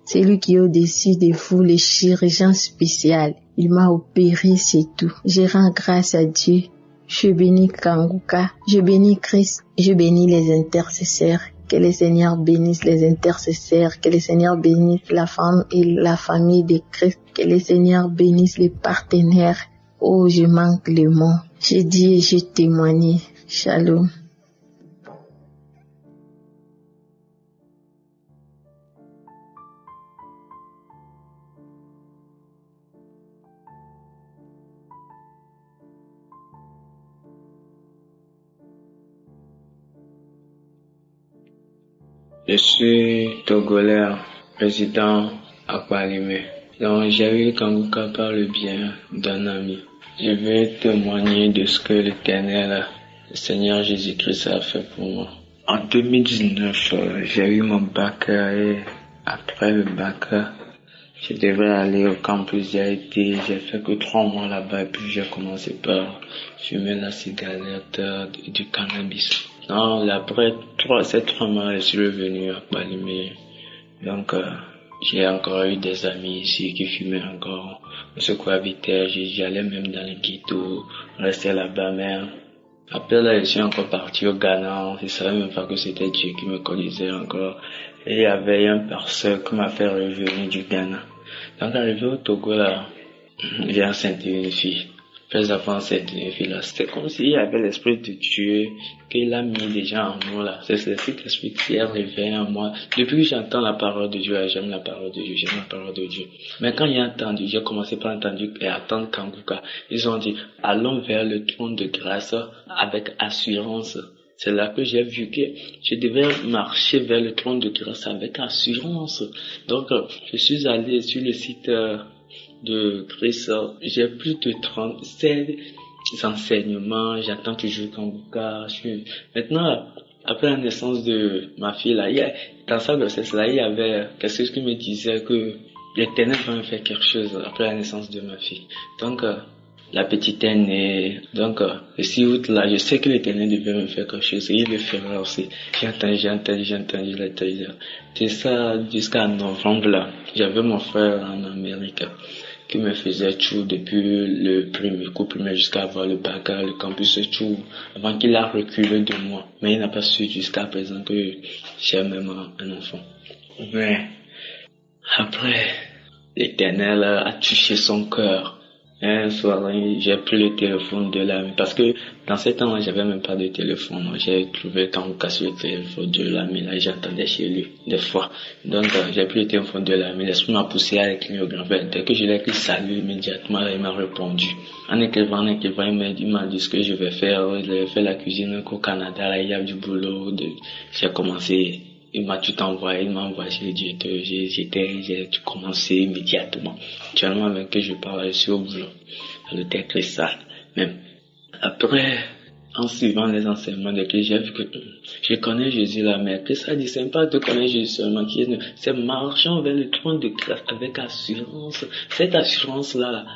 C'est lui qui est au-dessus de vous, le chirurgien spécial. Il m'a opéré, c'est tout. Je rends grâce à Dieu. Je bénis Kanguka, je bénis Christ, je bénis les intercesseurs. Que le Seigneur bénisse les intercesseurs, que le Seigneur bénisse la femme et la famille de Christ, que le Seigneur bénisse les partenaires. Oh, je manque les mots. J'ai dit et j'ai témoigné. Shalom. Je suis Togolais, résident à Palimé. Donc, j'ai eu Kanguka par le bien d'un ami. Je vais témoigner de ce que l'Éternel, le Seigneur Jésus-Christ a fait pour moi. En 2019, j'ai eu mon bac et après le bac, je devais aller au campus d'Haïti. J'ai fait que 3 mois là-bas et puis j'ai commencé par fumer la cigarette et du cannabis. Non, après ces 3 mois, je suis revenu à Palimé. Donc, j'ai encore eu des amis ici qui fumaient encore. On se cohabitait, j'allais même dans les ghettos, restais là-bas, mais après là, je suis encore parti au Ghana. Je savais même pas que c'était Dieu qui me conduisait encore. Et il y avait un pasteur qui m'a fait revenir du Ghana. Donc, arrivé au Togo là, j'ai enceinté une fille. Après avoir enceinté une fille là, c'était comme s'il y avait l'esprit de Dieu qu'il a mis déjà en moi là. C'est cet esprit qui est réveillé en moi. Depuis que j'entends la parole de Dieu, j'aime la parole de Dieu, j'aime la parole de Dieu. Mais quand j'ai entendu, j'ai commencé par entendre et attendre Kanguka. Ils ont dit, allons vers le trône de grâce avec assurance. C'est là que j'ai vu que je devais marcher vers le trône de grâce avec assurance. Donc, je suis allé sur le site de Christ. J'ai plus de 37 enseignements. J'attends toujours Kanguka. Maintenant, après la naissance de ma fille, là, dans sa grossesse, là, il y avait quelque chose qui me disait que l'Éternel va me faire quelque chose après la naissance de ma fille. Donc, la petite est née. Donc, le 6 août, là, je sais que l'Éternel devait me faire quelque chose et il le fera aussi. J'ai entendu l'Éternel. C'est ça, jusqu'à novembre, là, j'avais mon frère en Amérique qui me faisait tout depuis le premier cours primaire jusqu'à avoir le bac, le campus tout, avant qu'il a reculé de moi. Mais il n'a pas su jusqu'à présent que j'ai même un enfant. Mais, après, l'Éternel a touché son cœur. Un soir, j'ai pris le téléphone de l'ami parce que dans ces temps-là, j'avais même pas de téléphone. J'ai trouvé Kanguka sur le téléphone de l'ami, là, j'entendais chez lui, des fois. Donc, j'ai pris le téléphone de l'ami, l'esprit m'a poussé à écrire au grand frère. Dès que je l'ai écrit salut, immédiatement, là, il m'a répondu. En écrivant, il m'a dit ce que je vais faire. Je vais faire la cuisine au Canada, là, il y a du boulot. J'ai commencé. Il m'a tout envoyé, il m'a envoyé chez le directeur, j'ai commencé immédiatement. Actuellement, avec que je parle, je suis au boulot, à l'hôtel Cristal, même. Après, en suivant les enseignements de Christ, j'ai vu que je connais Jésus là, mais Christ a dit, c'est pas de connaître Jésus seulement, c'est marchant vers le trône de grâce avec assurance, cette assurance-là.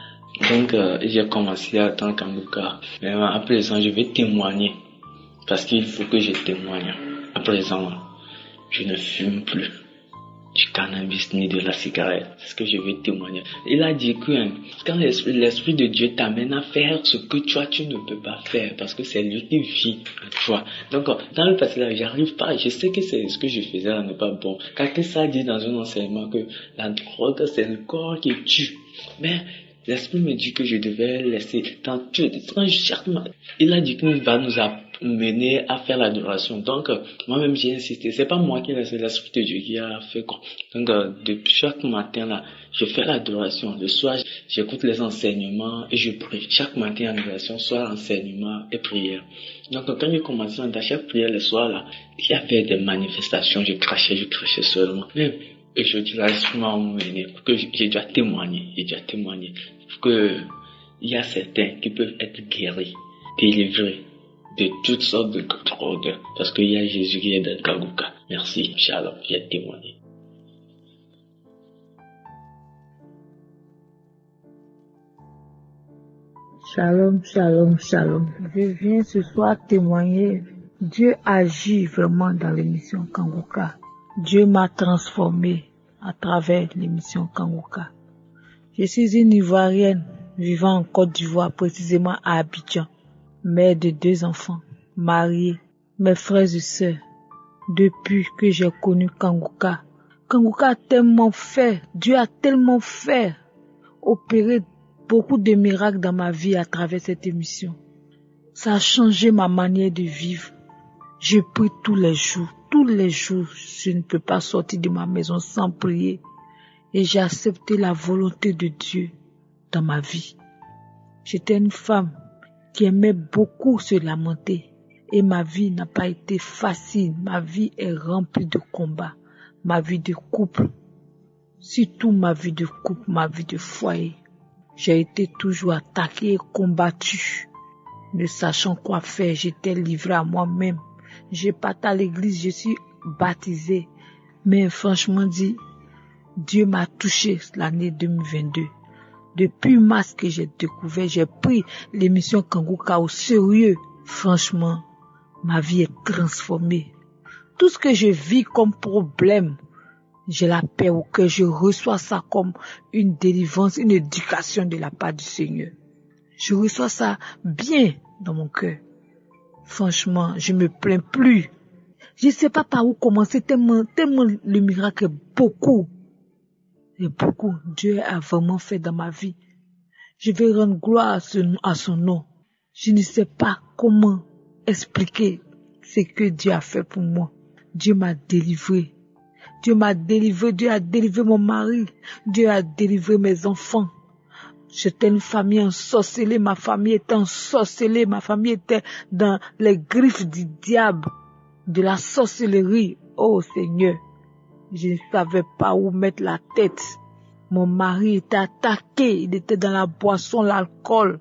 Donc, j'ai commencé à attendre Kanguka. Mais à présent, je vais témoigner, parce qu'il faut que je témoigne. À présent, je ne fume plus du cannabis ni de la cigarette. C'est ce que je vais témoigner. Il a dit que quand l'esprit de Dieu t'amène à faire ce que toi tu ne peux pas faire parce que c'est lui qui vit en toi. Donc dans le passé là, j'arrive pas. Je sais que c'est ce que je faisais là n'est pas bon. Car ça dit dans un enseignement que la drogue c'est le corps qui tue. Mais l'esprit me dit que je devais laisser dans tout. Il a dit qu'il va nous amener à faire l'adoration. Donc, moi-même, j'ai insisté. C'est pas moi qui ai laissé l'esprit de Dieu qui a fait quoi. Donc, depuis chaque matin, là, je fais l'adoration. Le soir, j'écoute les enseignements et je prie. Chaque matin, adoration, soir, enseignement et prière. Donc, quand j'ai commencé à chaque prière le soir, là, il y avait des manifestations. Je crachais seulement. Même, et je dis là, l'esprit m'a emmené. Pour que j'ai déjà témoigné. Pour que, il y a certains qui peuvent être guéris, délivrés de toutes sortes de drogues. Parce qu'il y a Jésus qui est dans Kanguka. Merci. Shalom. J'ai témoigné. Shalom. Je viens ce soir témoigner. Dieu agit vraiment dans l'émission Kanguka. Dieu m'a transformé à travers l'émission Kanguka. Je suis une Ivoirienne vivant en Côte d'Ivoire, précisément à Abidjan. Mère de 2 enfants, mariée, mes frères et sœurs. Depuis que j'ai connu Kanguka, Kanguka a tellement fait, Dieu a tellement fait, opéré beaucoup de miracles dans ma vie à travers cette émission. Ça a changé ma manière de vivre. Je prie tous les jours, je ne peux pas sortir de ma maison sans prier. Et j'ai accepté la volonté de Dieu dans ma vie. J'étais une femme qui aimait beaucoup se lamenter. Et ma vie n'a pas été facile. Ma vie est remplie de combats. Ma vie de couple. surtout ma vie de couple, ma vie de foyer. J'ai été toujours attaquée et combattue. Ne sachant quoi faire, j'étais livrée à moi-même. J'ai parti à l'église, je suis baptisée. Mais franchement dit, Dieu m'a touchée l'année 2022. Depuis mars que j'ai découvert, j'ai pris l'émission Kanguka au sérieux. Franchement, ma vie est transformée. Tout ce que je vis comme problème, j'ai la paix au cœur. Je reçois ça comme une délivrance, une éducation de la part du Seigneur. Je reçois ça bien dans mon cœur. Franchement, je me plains plus. Je ne sais pas par où commencer, tellement le miracle est beaucoup. Et beaucoup, Dieu a vraiment fait dans ma vie. Je vais rendre gloire à son nom. Je ne sais pas comment expliquer ce que Dieu a fait pour moi. Dieu m'a délivré. Dieu m'a délivré. Dieu a délivré mon mari. Dieu a délivré mes enfants. J'étais une famille ensorcelée. Ma famille était ensorcelée. Ma famille était dans les griffes du diable, de la sorcellerie. Oh Seigneur, je ne savais pas où mettre la tête. Mon mari était attaqué. Il était dans la boisson, l'alcool.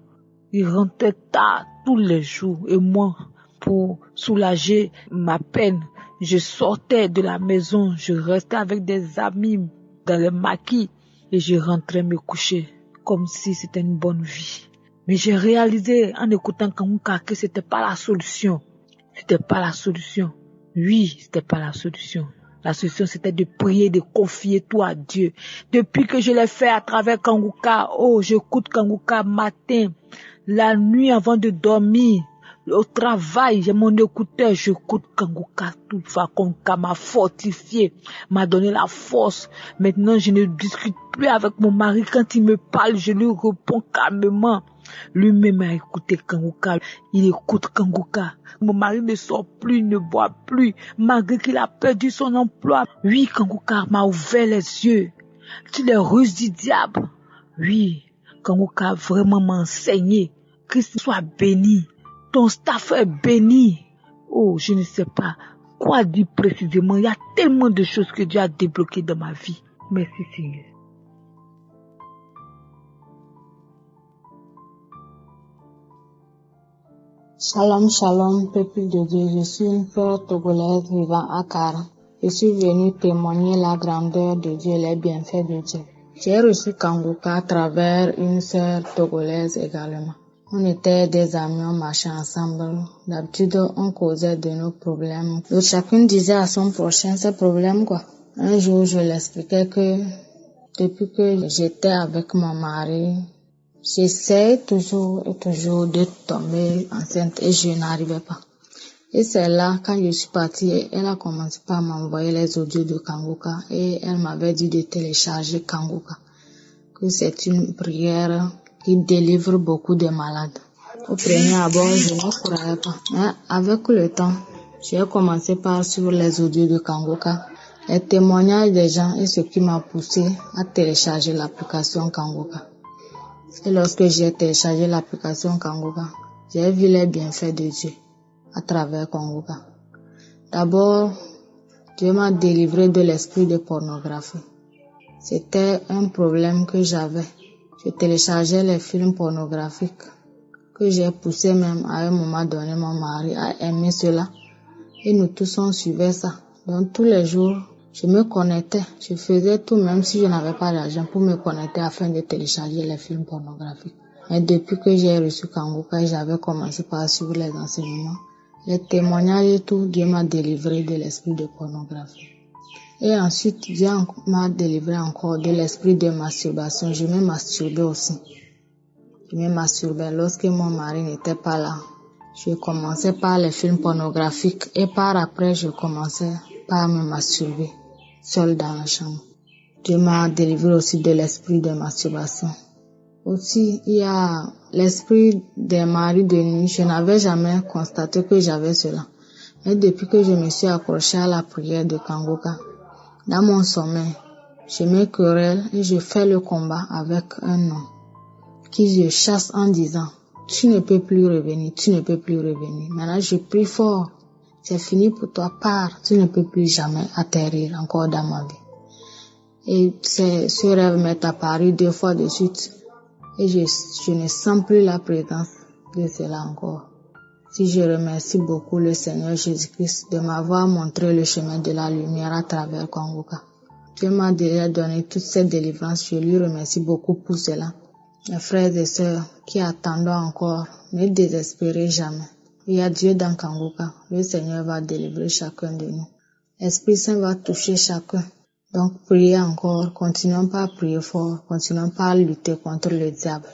Il rentrait tard tous les jours. Et moi, pour soulager ma peine, je sortais de la maison. Je restais avec des amis dans les maquis. Et je rentrais me coucher comme si c'était une bonne vie. Mais j'ai réalisé en écoutant Kanguka que c'était pas la solution. C'était pas la solution. Oui, c'était pas la solution. La solution, c'était de prier, de confier tout à Dieu. Depuis que je l'ai fait à travers Kanguka, j'écoute Kanguka matin, la nuit avant de dormir, au travail, j'ai mon écouteur, j'écoute Kanguka. Tout ça, Kanguka m'a fortifié, m'a donné la force. Maintenant, je ne discute plus avec mon mari. Quand il me parle, je lui réponds calmement. Lui-même a écouté Kanguka. Il écoute Kanguka. Mon mari ne sort plus, ne boit plus, malgré qu'il a perdu son emploi. Oui, Kanguka m'a ouvert les yeux sur les ruses du diable. Oui, Kanguka vraiment m'a enseigné. Christ soit béni. Ton staff est béni. Oh, je ne sais pas quoi dire précisément. Il y a tellement de choses que Dieu a débloquées dans ma vie. Merci Seigneur. Shalom, shalom, peuple de Dieu. Je suis une sœur togolaise vivant à Kara. Je suis venue témoigner la grandeur de Dieu, les bienfaits de Dieu. J'ai reçu Kanguka à travers une sœur togolaise également. On était des amis, on marchait ensemble. D'habitude, on causait de nos problèmes. Donc, chacune disait à son prochain ses problèmes, quoi. Un jour, je l'expliquais que depuis que j'étais avec mon mari, j'essaie toujours de tomber enceinte et je n'arrivais pas. Et c'est là, quand je suis partie, elle a commencé par m'envoyer les audios de Kanguka et elle m'avait dit de télécharger Kanguka. Que c'est une prière qui délivre beaucoup de malades. Au premier abord, je ne croyais pas. Mais avec le temps, j'ai commencé par suivre les audios de Kanguka, les témoignages des gens et ce qui m'a poussé à télécharger l'application Kanguka. Et lorsque j'ai téléchargé l'application Kanguka, j'ai vu les bienfaits de Dieu à travers Kanguka. D'abord, Dieu m'a délivré de l'esprit de pornographie. C'était un problème que j'avais. Je téléchargeais les films pornographiques que j'ai poussé même à un moment donné mon mari à aimer cela. Et nous tous on suivait ça. Donc tous les jours, je me connectais. Je faisais tout même si je n'avais pas d'argent pour me connecter afin de télécharger les films pornographiques. Mais depuis que j'ai reçu Kanguka, j'avais commencé par suivre les enseignements, les témoignages et tout. Dieu m'a délivré de l'esprit de pornographie. Et ensuite, Dieu m'a délivré encore de l'esprit de masturbation. Je me masturbais aussi. Je me masturbais lorsque mon mari n'était pas là. Je commençais par les films pornographiques et par après, je commençais par me masturber seul dans la chambre. Dieu m'a délivré aussi de l'esprit de masturbation. Aussi, il y a l'esprit des maris de nuit. Je n'avais jamais constaté que j'avais cela. Mais depuis que je me suis accrochée à la prière de Kanguka, dans mon sommeil, je me querelle et je fais le combat avec un homme qui je chasse en disant « Tu ne peux plus revenir, tu ne peux plus revenir. » Maintenant, je prie fort. C'est fini pour toi, pars. Tu ne peux plus jamais atterrir encore dans ma vie. Et ce rêve m'est apparu 2 fois de suite. Et je ne sens plus la présence de cela encore. Si je remercie beaucoup le Seigneur Jésus-Christ de m'avoir montré le chemin de la lumière à travers Kanguka. Dieu m'a déjà donné toute cette délivrance. Je lui remercie beaucoup pour cela. Mes frères et sœurs qui attendent encore, ne désespérez jamais. Il y a Dieu dans Kanguka. Le Seigneur va délivrer chacun de nous. L'Esprit Saint va toucher chacun. Donc priez encore, continuons pas à prier fort, continuons pas à lutter contre le diable.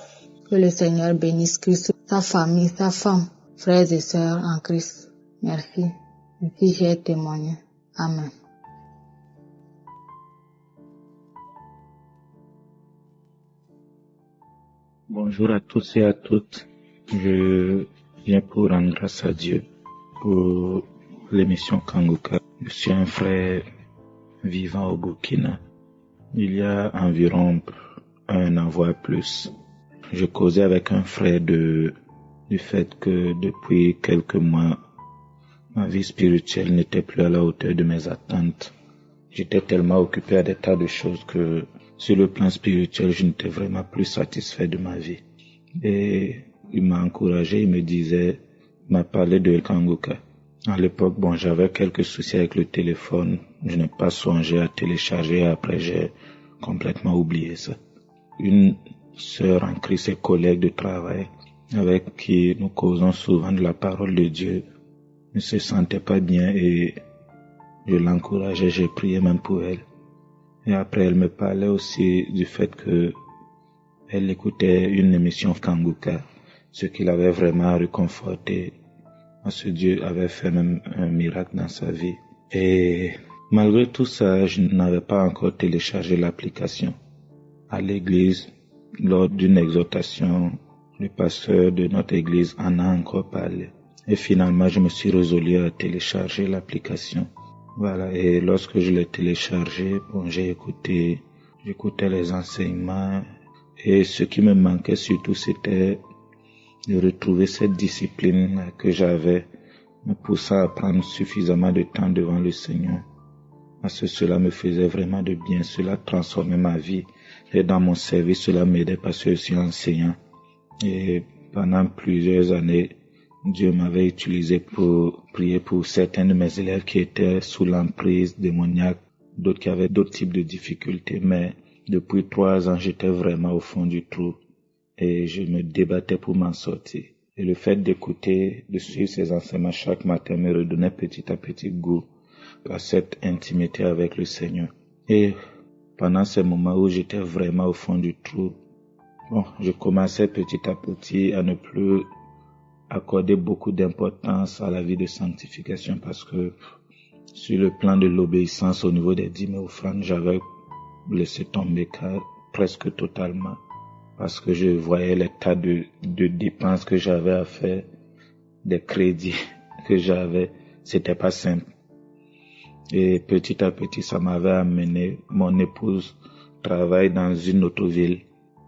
Que le Seigneur bénisse Christ, sa famille, sa femme, frères et sœurs en Christ. Merci. Ici j'ai témoigné. Amen. Bonjour à tous et à toutes. Je viens pour rendre grâce à Dieu pour l'émission Kanguka. Je suis un frère vivant au Burkina. Il y a environ 1 an voire plus, je causais avec un frère du fait que depuis quelques mois, ma vie spirituelle n'était plus à la hauteur de mes attentes. J'étais tellement occupé à des tas de choses que sur le plan spirituel, je n'étais vraiment plus satisfait de ma vie. Et il m'a encouragé, il m'a parlé de Kanguka. À l'époque, j'avais quelques soucis avec le téléphone. Je n'ai pas songé à télécharger. Après, j'ai complètement oublié ça. Une sœur en Christ et collègue de travail avec qui nous causons souvent de la parole de Dieu ne se sentait pas bien et je l'encourageais, j'ai prié même pour elle. Et après, elle me parlait aussi du fait que elle écoutait une émission Kanguka, ce qui l'avait vraiment réconforté. Parce que Dieu avait fait même un miracle dans sa vie. Et malgré tout ça, je n'avais pas encore téléchargé l'application. À l'église, lors d'une exhortation, le pasteur de notre église en a encore parlé. Et finalement, je me suis résolu à télécharger l'application. Voilà, et lorsque je l'ai téléchargé, j'écoutais les enseignements. Et ce qui me manquait surtout, c'était de retrouver cette discipline que j'avais, me poussant à prendre suffisamment de temps devant le Seigneur. Parce que cela me faisait vraiment de bien, cela transformait ma vie. Et dans mon service, cela m'aidait parce que je suis enseignant. Et pendant plusieurs années, Dieu m'avait utilisé pour prier pour certains de mes élèves qui étaient sous l'emprise démoniaque, d'autres qui avaient d'autres types de difficultés. Mais depuis 3 ans, j'étais vraiment au fond du trou. Et je me débattais pour m'en sortir. Et le fait d'écouter, de suivre ces enseignements chaque matin me redonnait petit à petit goût à cette intimité avec le Seigneur. Et pendant ces moments où j'étais vraiment au fond du trou, je commençais petit à petit à ne plus accorder beaucoup d'importance à la vie de sanctification parce que sur le plan de l'obéissance au niveau des 10 000 offrandes, j'avais laissé tomber presque totalement. Parce que je voyais les tas de dépenses que j'avais à faire, des crédits que j'avais, c'était pas simple. Et petit à petit, ça m'avait amené, mon épouse travaille dans une autre ville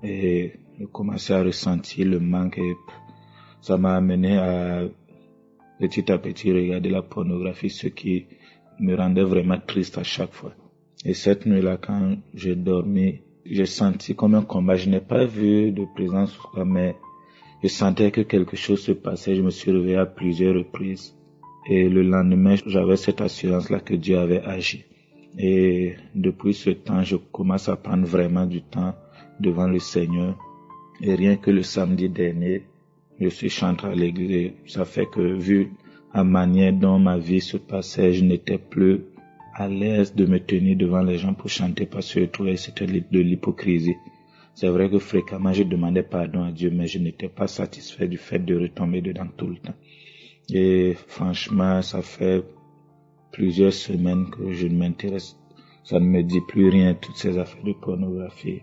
et je commençais à ressentir le manque et ça m'a amené à petit regarder la pornographie, ce qui me rendait vraiment triste à chaque fois. Et cette nuit-là, quand j'ai dormi, j'ai senti comme un combat. Je n'ai pas vu de présence, mais je sentais que quelque chose se passait. Je me suis réveillé à plusieurs reprises. Et le lendemain, j'avais cette assurance-là que Dieu avait agi. Et depuis ce temps, je commence à prendre vraiment du temps devant le Seigneur. Et rien que le samedi dernier, je suis chanté à l'église. Ça fait que, vu la manière dont ma vie se passait, je n'étais plus à l'aise de me tenir devant les gens pour chanter parce que je trouvais que c'était de l'hypocrisie. C'est vrai que fréquemment je demandais pardon à Dieu, mais je n'étais pas satisfait du fait de retomber dedans tout le temps. Et franchement, ça fait plusieurs semaines que je ne m'intéresse, ça ne me dit plus rien, toutes ces affaires de pornographie.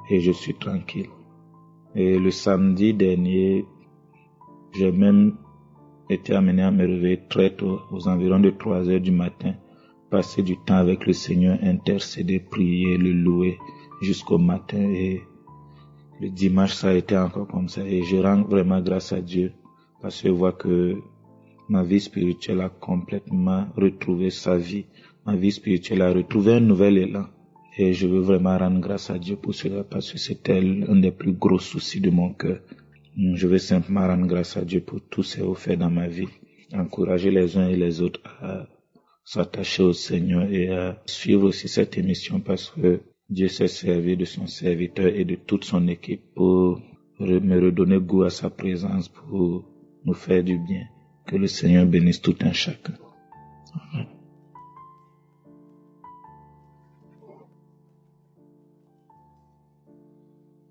Et je suis tranquille. Et le samedi dernier, j'ai même été amené à me réveiller très tôt, aux environs de 3 heures du matin, passer du temps avec le Seigneur, intercéder, prier, le louer jusqu'au matin. Et le dimanche, ça a été encore comme ça. Et je rends vraiment grâce à Dieu parce que je vois que ma vie spirituelle a complètement retrouvé sa vie. Ma vie spirituelle a retrouvé un nouvel élan. Et je veux vraiment rendre grâce à Dieu pour cela parce que c'était un des plus gros soucis de mon cœur. Je veux simplement rendre grâce à Dieu pour tout ce qu'il a fait dans ma vie. Encourager les uns et les autres à s'attacher au Seigneur et à suivre aussi cette émission parce que Dieu s'est servi de son serviteur et de toute son équipe pour me redonner goût à sa présence, pour nous faire du bien. Que le Seigneur bénisse tout un chacun. Amen.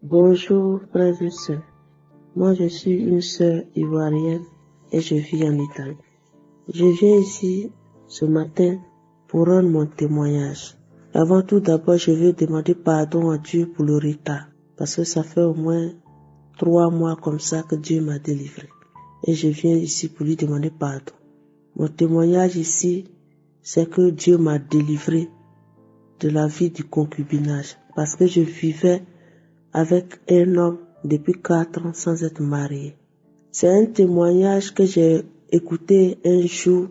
Bonjour frères et sœurs. Moi je suis une sœur ivoirienne et je vis en Italie. Je viens ici ce matin pour rendre mon témoignage. Avant tout d'abord je veux demander pardon à Dieu pour le retard parce que ça fait au moins 3 mois comme ça que Dieu m'a délivré. Et je viens ici pour lui demander pardon. Mon témoignage ici, c'est que Dieu m'a délivré de la vie du concubinage parce que je vivais avec un homme depuis 4 ans sans être marié. C'est un témoignage que j'ai écouté un jour,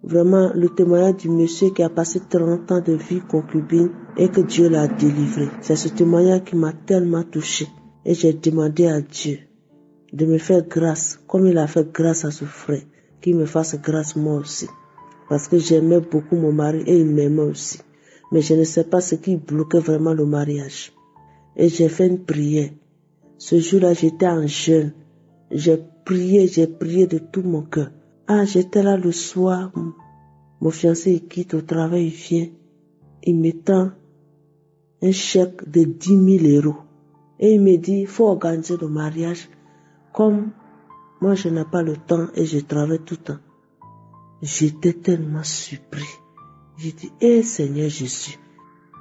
vraiment le témoignage du monsieur qui a passé 30 ans de vie concubine et que Dieu l'a délivré. C'est ce témoignage qui m'a tellement touché et j'ai demandé à Dieu de me faire grâce, comme il a fait grâce à ce frère, qu'il me fasse grâce moi aussi. Parce que j'aimais beaucoup mon mari et il m'aimait aussi. Mais je ne sais pas ce qui bloquait vraiment le mariage. Et j'ai fait une prière. Ce jour-là, j'étais en jeûne. J'ai prié de tout mon cœur. J'étais là le soir. Mon fiancé, il quitte au travail, il vient. Il m'étend un chèque de 10 000 euros. Et il me dit, il faut organiser le mariage. Comme moi, je n'ai pas le temps et je travaille tout le temps. J'étais tellement surpris. J'ai dit, Seigneur Jésus,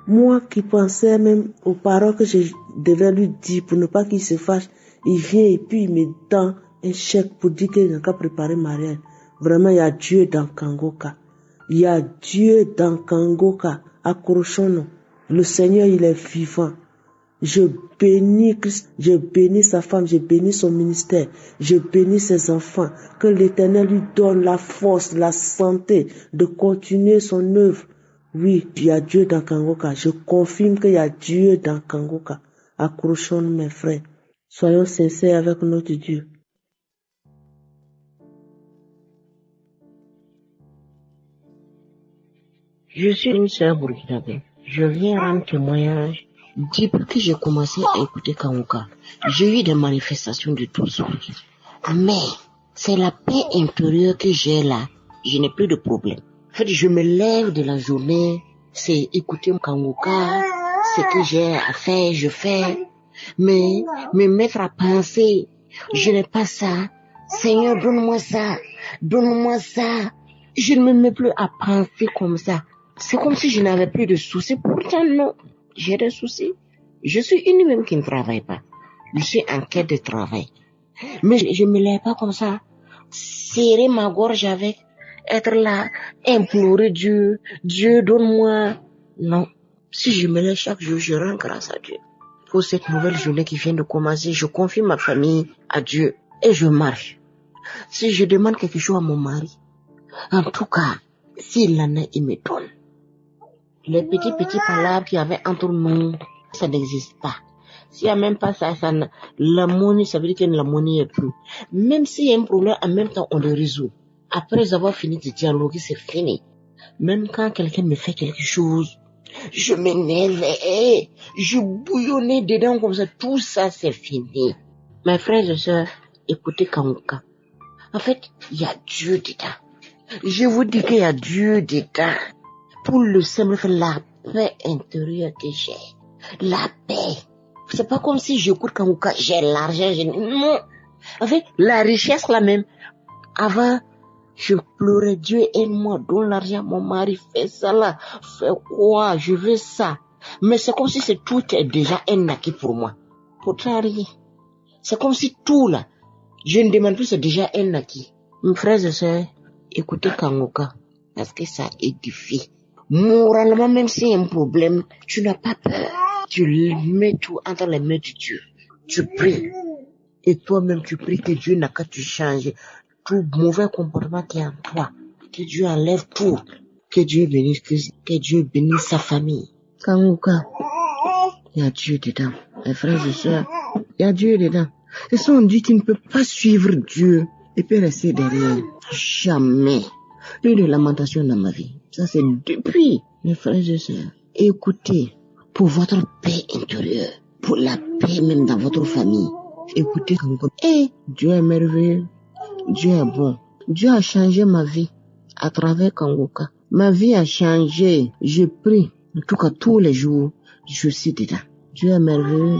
moi qui pensais même aux paroles que je devais lui dire pour ne pas qu'il se fâche, il vient et puis il me donne un chèque pour dire qu'il n'a qu'à préparer le mariage. Vraiment, il y a Dieu dans Kangoka. Il y a Dieu dans Kangoka. Accrochons-nous. Le Seigneur, il est vivant. Je bénis Christ, je bénis sa femme, je bénis son ministère, je bénis ses enfants. Que l'Éternel lui donne la force, la santé de continuer son œuvre. Oui, il y a Dieu dans Kangoka. Je confirme qu'il y a Dieu dans Kangoka. Accrochons-nous, mes frères. Soyons sincères avec notre Dieu. Je suis une sœur burkinabé. Je viens rendre témoignage. Depuis que j'ai commencé à écouter Kangoka, j'ai eu des manifestations de toutes sortes. Mais c'est la paix intérieure que j'ai là. Je n'ai plus de problème. En fait, je me lève de la journée, c'est écouter Kangoka, ce que j'ai à faire, je fais. Mais me mettre à penser, je n'ai pas ça. Seigneur, donne-moi ça, donne-moi ça. Je ne me mets plus à penser comme ça. C'est comme si je n'avais plus de soucis. Pourtant, non. J'ai des soucis. Je suis une même qui ne travaille pas. Je suis en quête de travail. Mais je me lève pas comme ça. Serrer ma gorge avec, être là, implorer Dieu. Dieu, donne-moi. Non. Si je me lève chaque jour, je rends grâce à Dieu. Pour cette nouvelle journée qui vient de commencer, je confie ma famille à Dieu et je marche. Si je demande quelque chose à mon mari, en tout cas, s'il en a, il me donne. Les petits palabres qu'il y avait entre nous, ça n'existe pas. S'il n'y a même pas ça, l'harmonie, ça veut dire que l'harmonie est plus. Même s'il y a un problème, en même temps, on le résout. Après avoir fini de dialoguer, c'est fini. Même quand quelqu'un me fait quelque chose, je m'énervais, je bouillonnais dedans comme ça, tout ça, c'est fini. Mes frères et sœurs, écoutez Kangoka. En fait, il y a Dieu dedans. Je vous dis qu'il y a Dieu dedans. Pour le simple fait, la paix intérieure que j'ai. La paix. C'est pas comme si j'écoute Kangoka, j'ai l'argent, non. En fait, la richesse là même. Avant, je pleurais, Dieu aide-moi, donne l'argent, mon mari fait ça là. Fait quoi? Je veux ça. Mais c'est comme si tout est déjà un acquis pour moi. Pourtant rien. C'est comme si tout là, je ne demande plus, c'est déjà un acquis. Mes frères et sœurs, écoutez Kangoka, parce que ça édifie. Moralement, même s'il y a un problème, tu n'as pas peur. Tu mets tout entre les mains de Dieu. Tu pries. Et toi-même, tu pries que Dieu n'a qu'à te changer. Tout mauvais comportement qui est en toi. Que Dieu enlève tout. Que Dieu bénisse Christ. Que Dieu bénisse sa famille. Kanguka, il y a Dieu dedans. Mes frères et sœurs, il y a Dieu dedans. Et ça, on dit qu'il ne peut pas suivre Dieu et peut rester derrière. Jamais. Plus de lamentation dans ma vie. Ça, c'est depuis, mes frères et sœurs. Écoutez, pour votre paix intérieure, pour la paix même dans votre famille. Écoutez Kanguka. Et Dieu est merveilleux. Dieu est bon. Dieu a changé ma vie à travers Kanguka. Ma vie a changé. Je prie. En tout cas, tous les jours, je suis dedans. Dieu est merveilleux.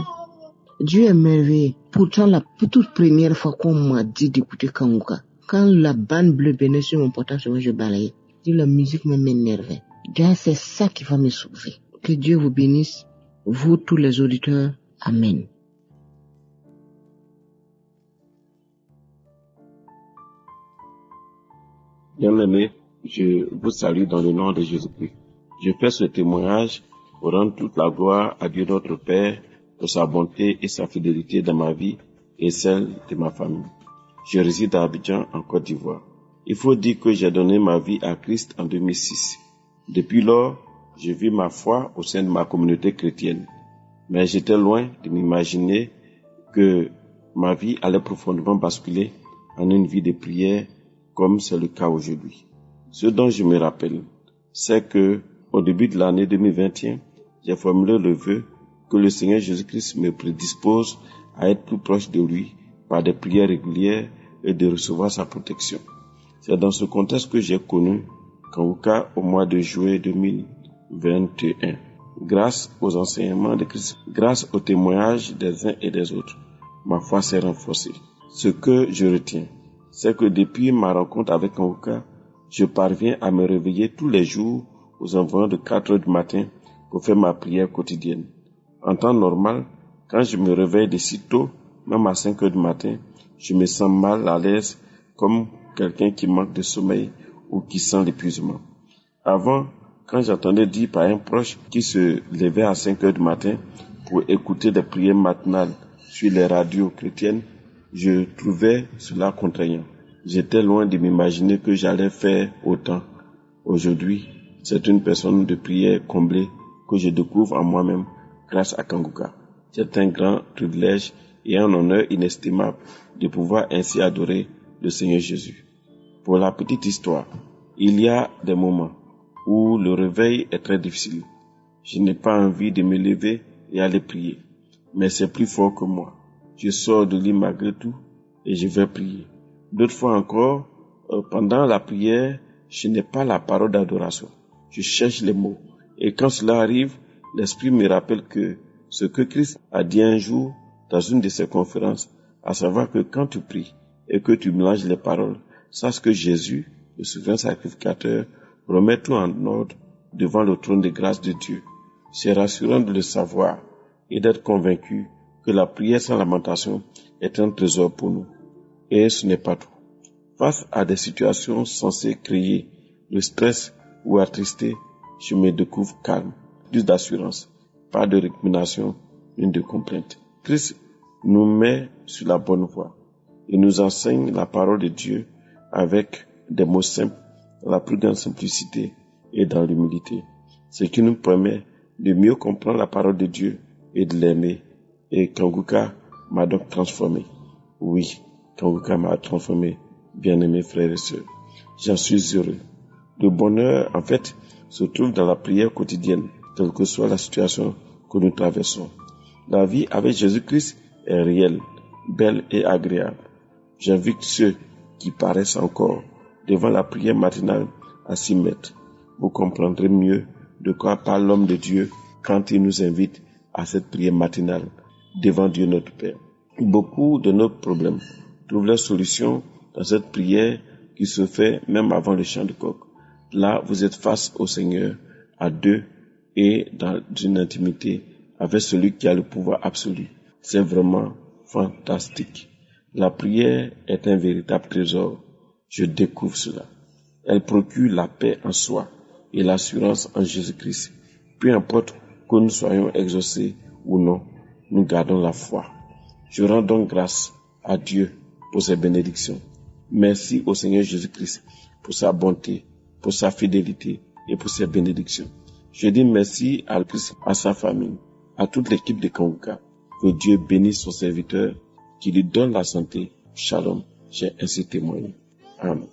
Dieu est merveilleux. Pourtant, la toute première fois qu'on m'a dit d'écouter Kanguka, quand la bande bleue venait sur mon portable, je balayais. La musique m'énervait. C'est ça qui va me sauver. Que Dieu vous bénisse, vous tous les auditeurs. Amen. Bien-aimés, je vous salue dans le nom de Jésus-Christ. Je fais ce témoignage pour rendre toute la gloire à Dieu notre Père pour sa bonté et sa fidélité dans ma vie et celle de ma famille. Je réside à Abidjan, en Côte d'Ivoire. Il faut dire que j'ai donné ma vie à Christ en 2006. Depuis lors, je vis ma foi au sein de ma communauté chrétienne. Mais j'étais loin de m'imaginer que ma vie allait profondément basculer en une vie de prière comme c'est le cas aujourd'hui. Ce dont je me rappelle, c'est que au début de l'année 2021, j'ai formulé le vœu que le Seigneur Jésus-Christ me prédispose à être plus proche de lui par des prières régulières et de recevoir sa protection. C'est dans ce contexte que j'ai connu Kanguka au mois de juillet 2021. Grâce aux enseignements de Christ, grâce au témoignage des uns et des autres, ma foi s'est renforcée. Ce que je retiens, c'est que depuis ma rencontre avec Kanguka, je parviens à me réveiller tous les jours aux environs de 4 heures du matin pour faire ma prière quotidienne. En temps normal, quand je me réveille de si tôt, même à 5 heures du matin, je me sens mal à l'aise comme quelqu'un qui manque de sommeil ou qui sent l'épuisement. Avant, quand j'entendais dire par un proche qui se levait à 5 heures du matin pour écouter des prières matinales sur les radios chrétiennes, je trouvais cela contraignant. J'étais loin de m'imaginer que j'allais faire autant. Aujourd'hui, c'est une personne de prière comblée que je découvre en moi-même grâce à Kanguka. C'est un grand privilège et un honneur inestimable de pouvoir ainsi adorer le Seigneur Jésus. Pour la petite histoire, il y a des moments où le réveil est très difficile. Je n'ai pas envie de me lever et aller prier, mais c'est plus fort que moi. Je sors de lit malgré tout et je vais prier. D'autres fois encore, pendant la prière, je n'ai pas la parole d'adoration. Je cherche les mots. Et quand cela arrive, l'Esprit me rappelle que ce que Christ a dit un jour dans une de ses conférences, à savoir que quand tu pries et que tu mélanges les paroles, sache que Jésus, le souverain sacrificateur, remet tout en ordre devant le trône de grâce de Dieu. C'est rassurant de le savoir et d'être convaincu que la prière sans lamentation est un trésor pour nous. Et ce n'est pas tout. Face à des situations censées créer le stress ou attrister, je me découvre calme, plus d'assurance, pas de récrimination, ni de complainte. Christ nous met sur la bonne voie et nous enseigne la parole de Dieu avec des mots simples, dans la plus grande simplicité et dans l'humilité, ce qui nous permet de mieux comprendre la parole de Dieu et de l'aimer. Et Kanguka m'a donc transformé. Oui, Kanguka m'a transformé, bien-aimés frères et sœurs. J'en suis heureux. Le bonheur, en fait, se trouve dans la prière quotidienne, quelle que soit la situation que nous traversons. La vie avec Jésus-Christ est réelle, belle et agréable. J'invite ceux qui paraissent encore devant la prière matinale à s'y mettre. Vous comprendrez mieux de quoi parle l'homme de Dieu quand il nous invite à cette prière matinale devant Dieu notre Père. Beaucoup de nos problèmes trouvent leur solution dans cette prière qui se fait même avant le chant de coq. Là, vous êtes face au Seigneur à deux et dans une intimité avec celui qui a le pouvoir absolu. C'est vraiment fantastique. La prière est un véritable trésor. Je découvre cela. Elle procure la paix en soi et l'assurance en Jésus-Christ. Peu importe que nous soyons exaucés ou non, nous gardons la foi. Je rends donc grâce à Dieu pour ses bénédictions. Merci au Seigneur Jésus-Christ pour sa bonté, pour sa fidélité et pour ses bénédictions. Je dis merci à Christ, à sa famille, à toute l'équipe de Kanguka. Que Dieu bénisse son serviteur, qu'il lui donne la santé. Shalom. J'ai ainsi témoigné. Amen.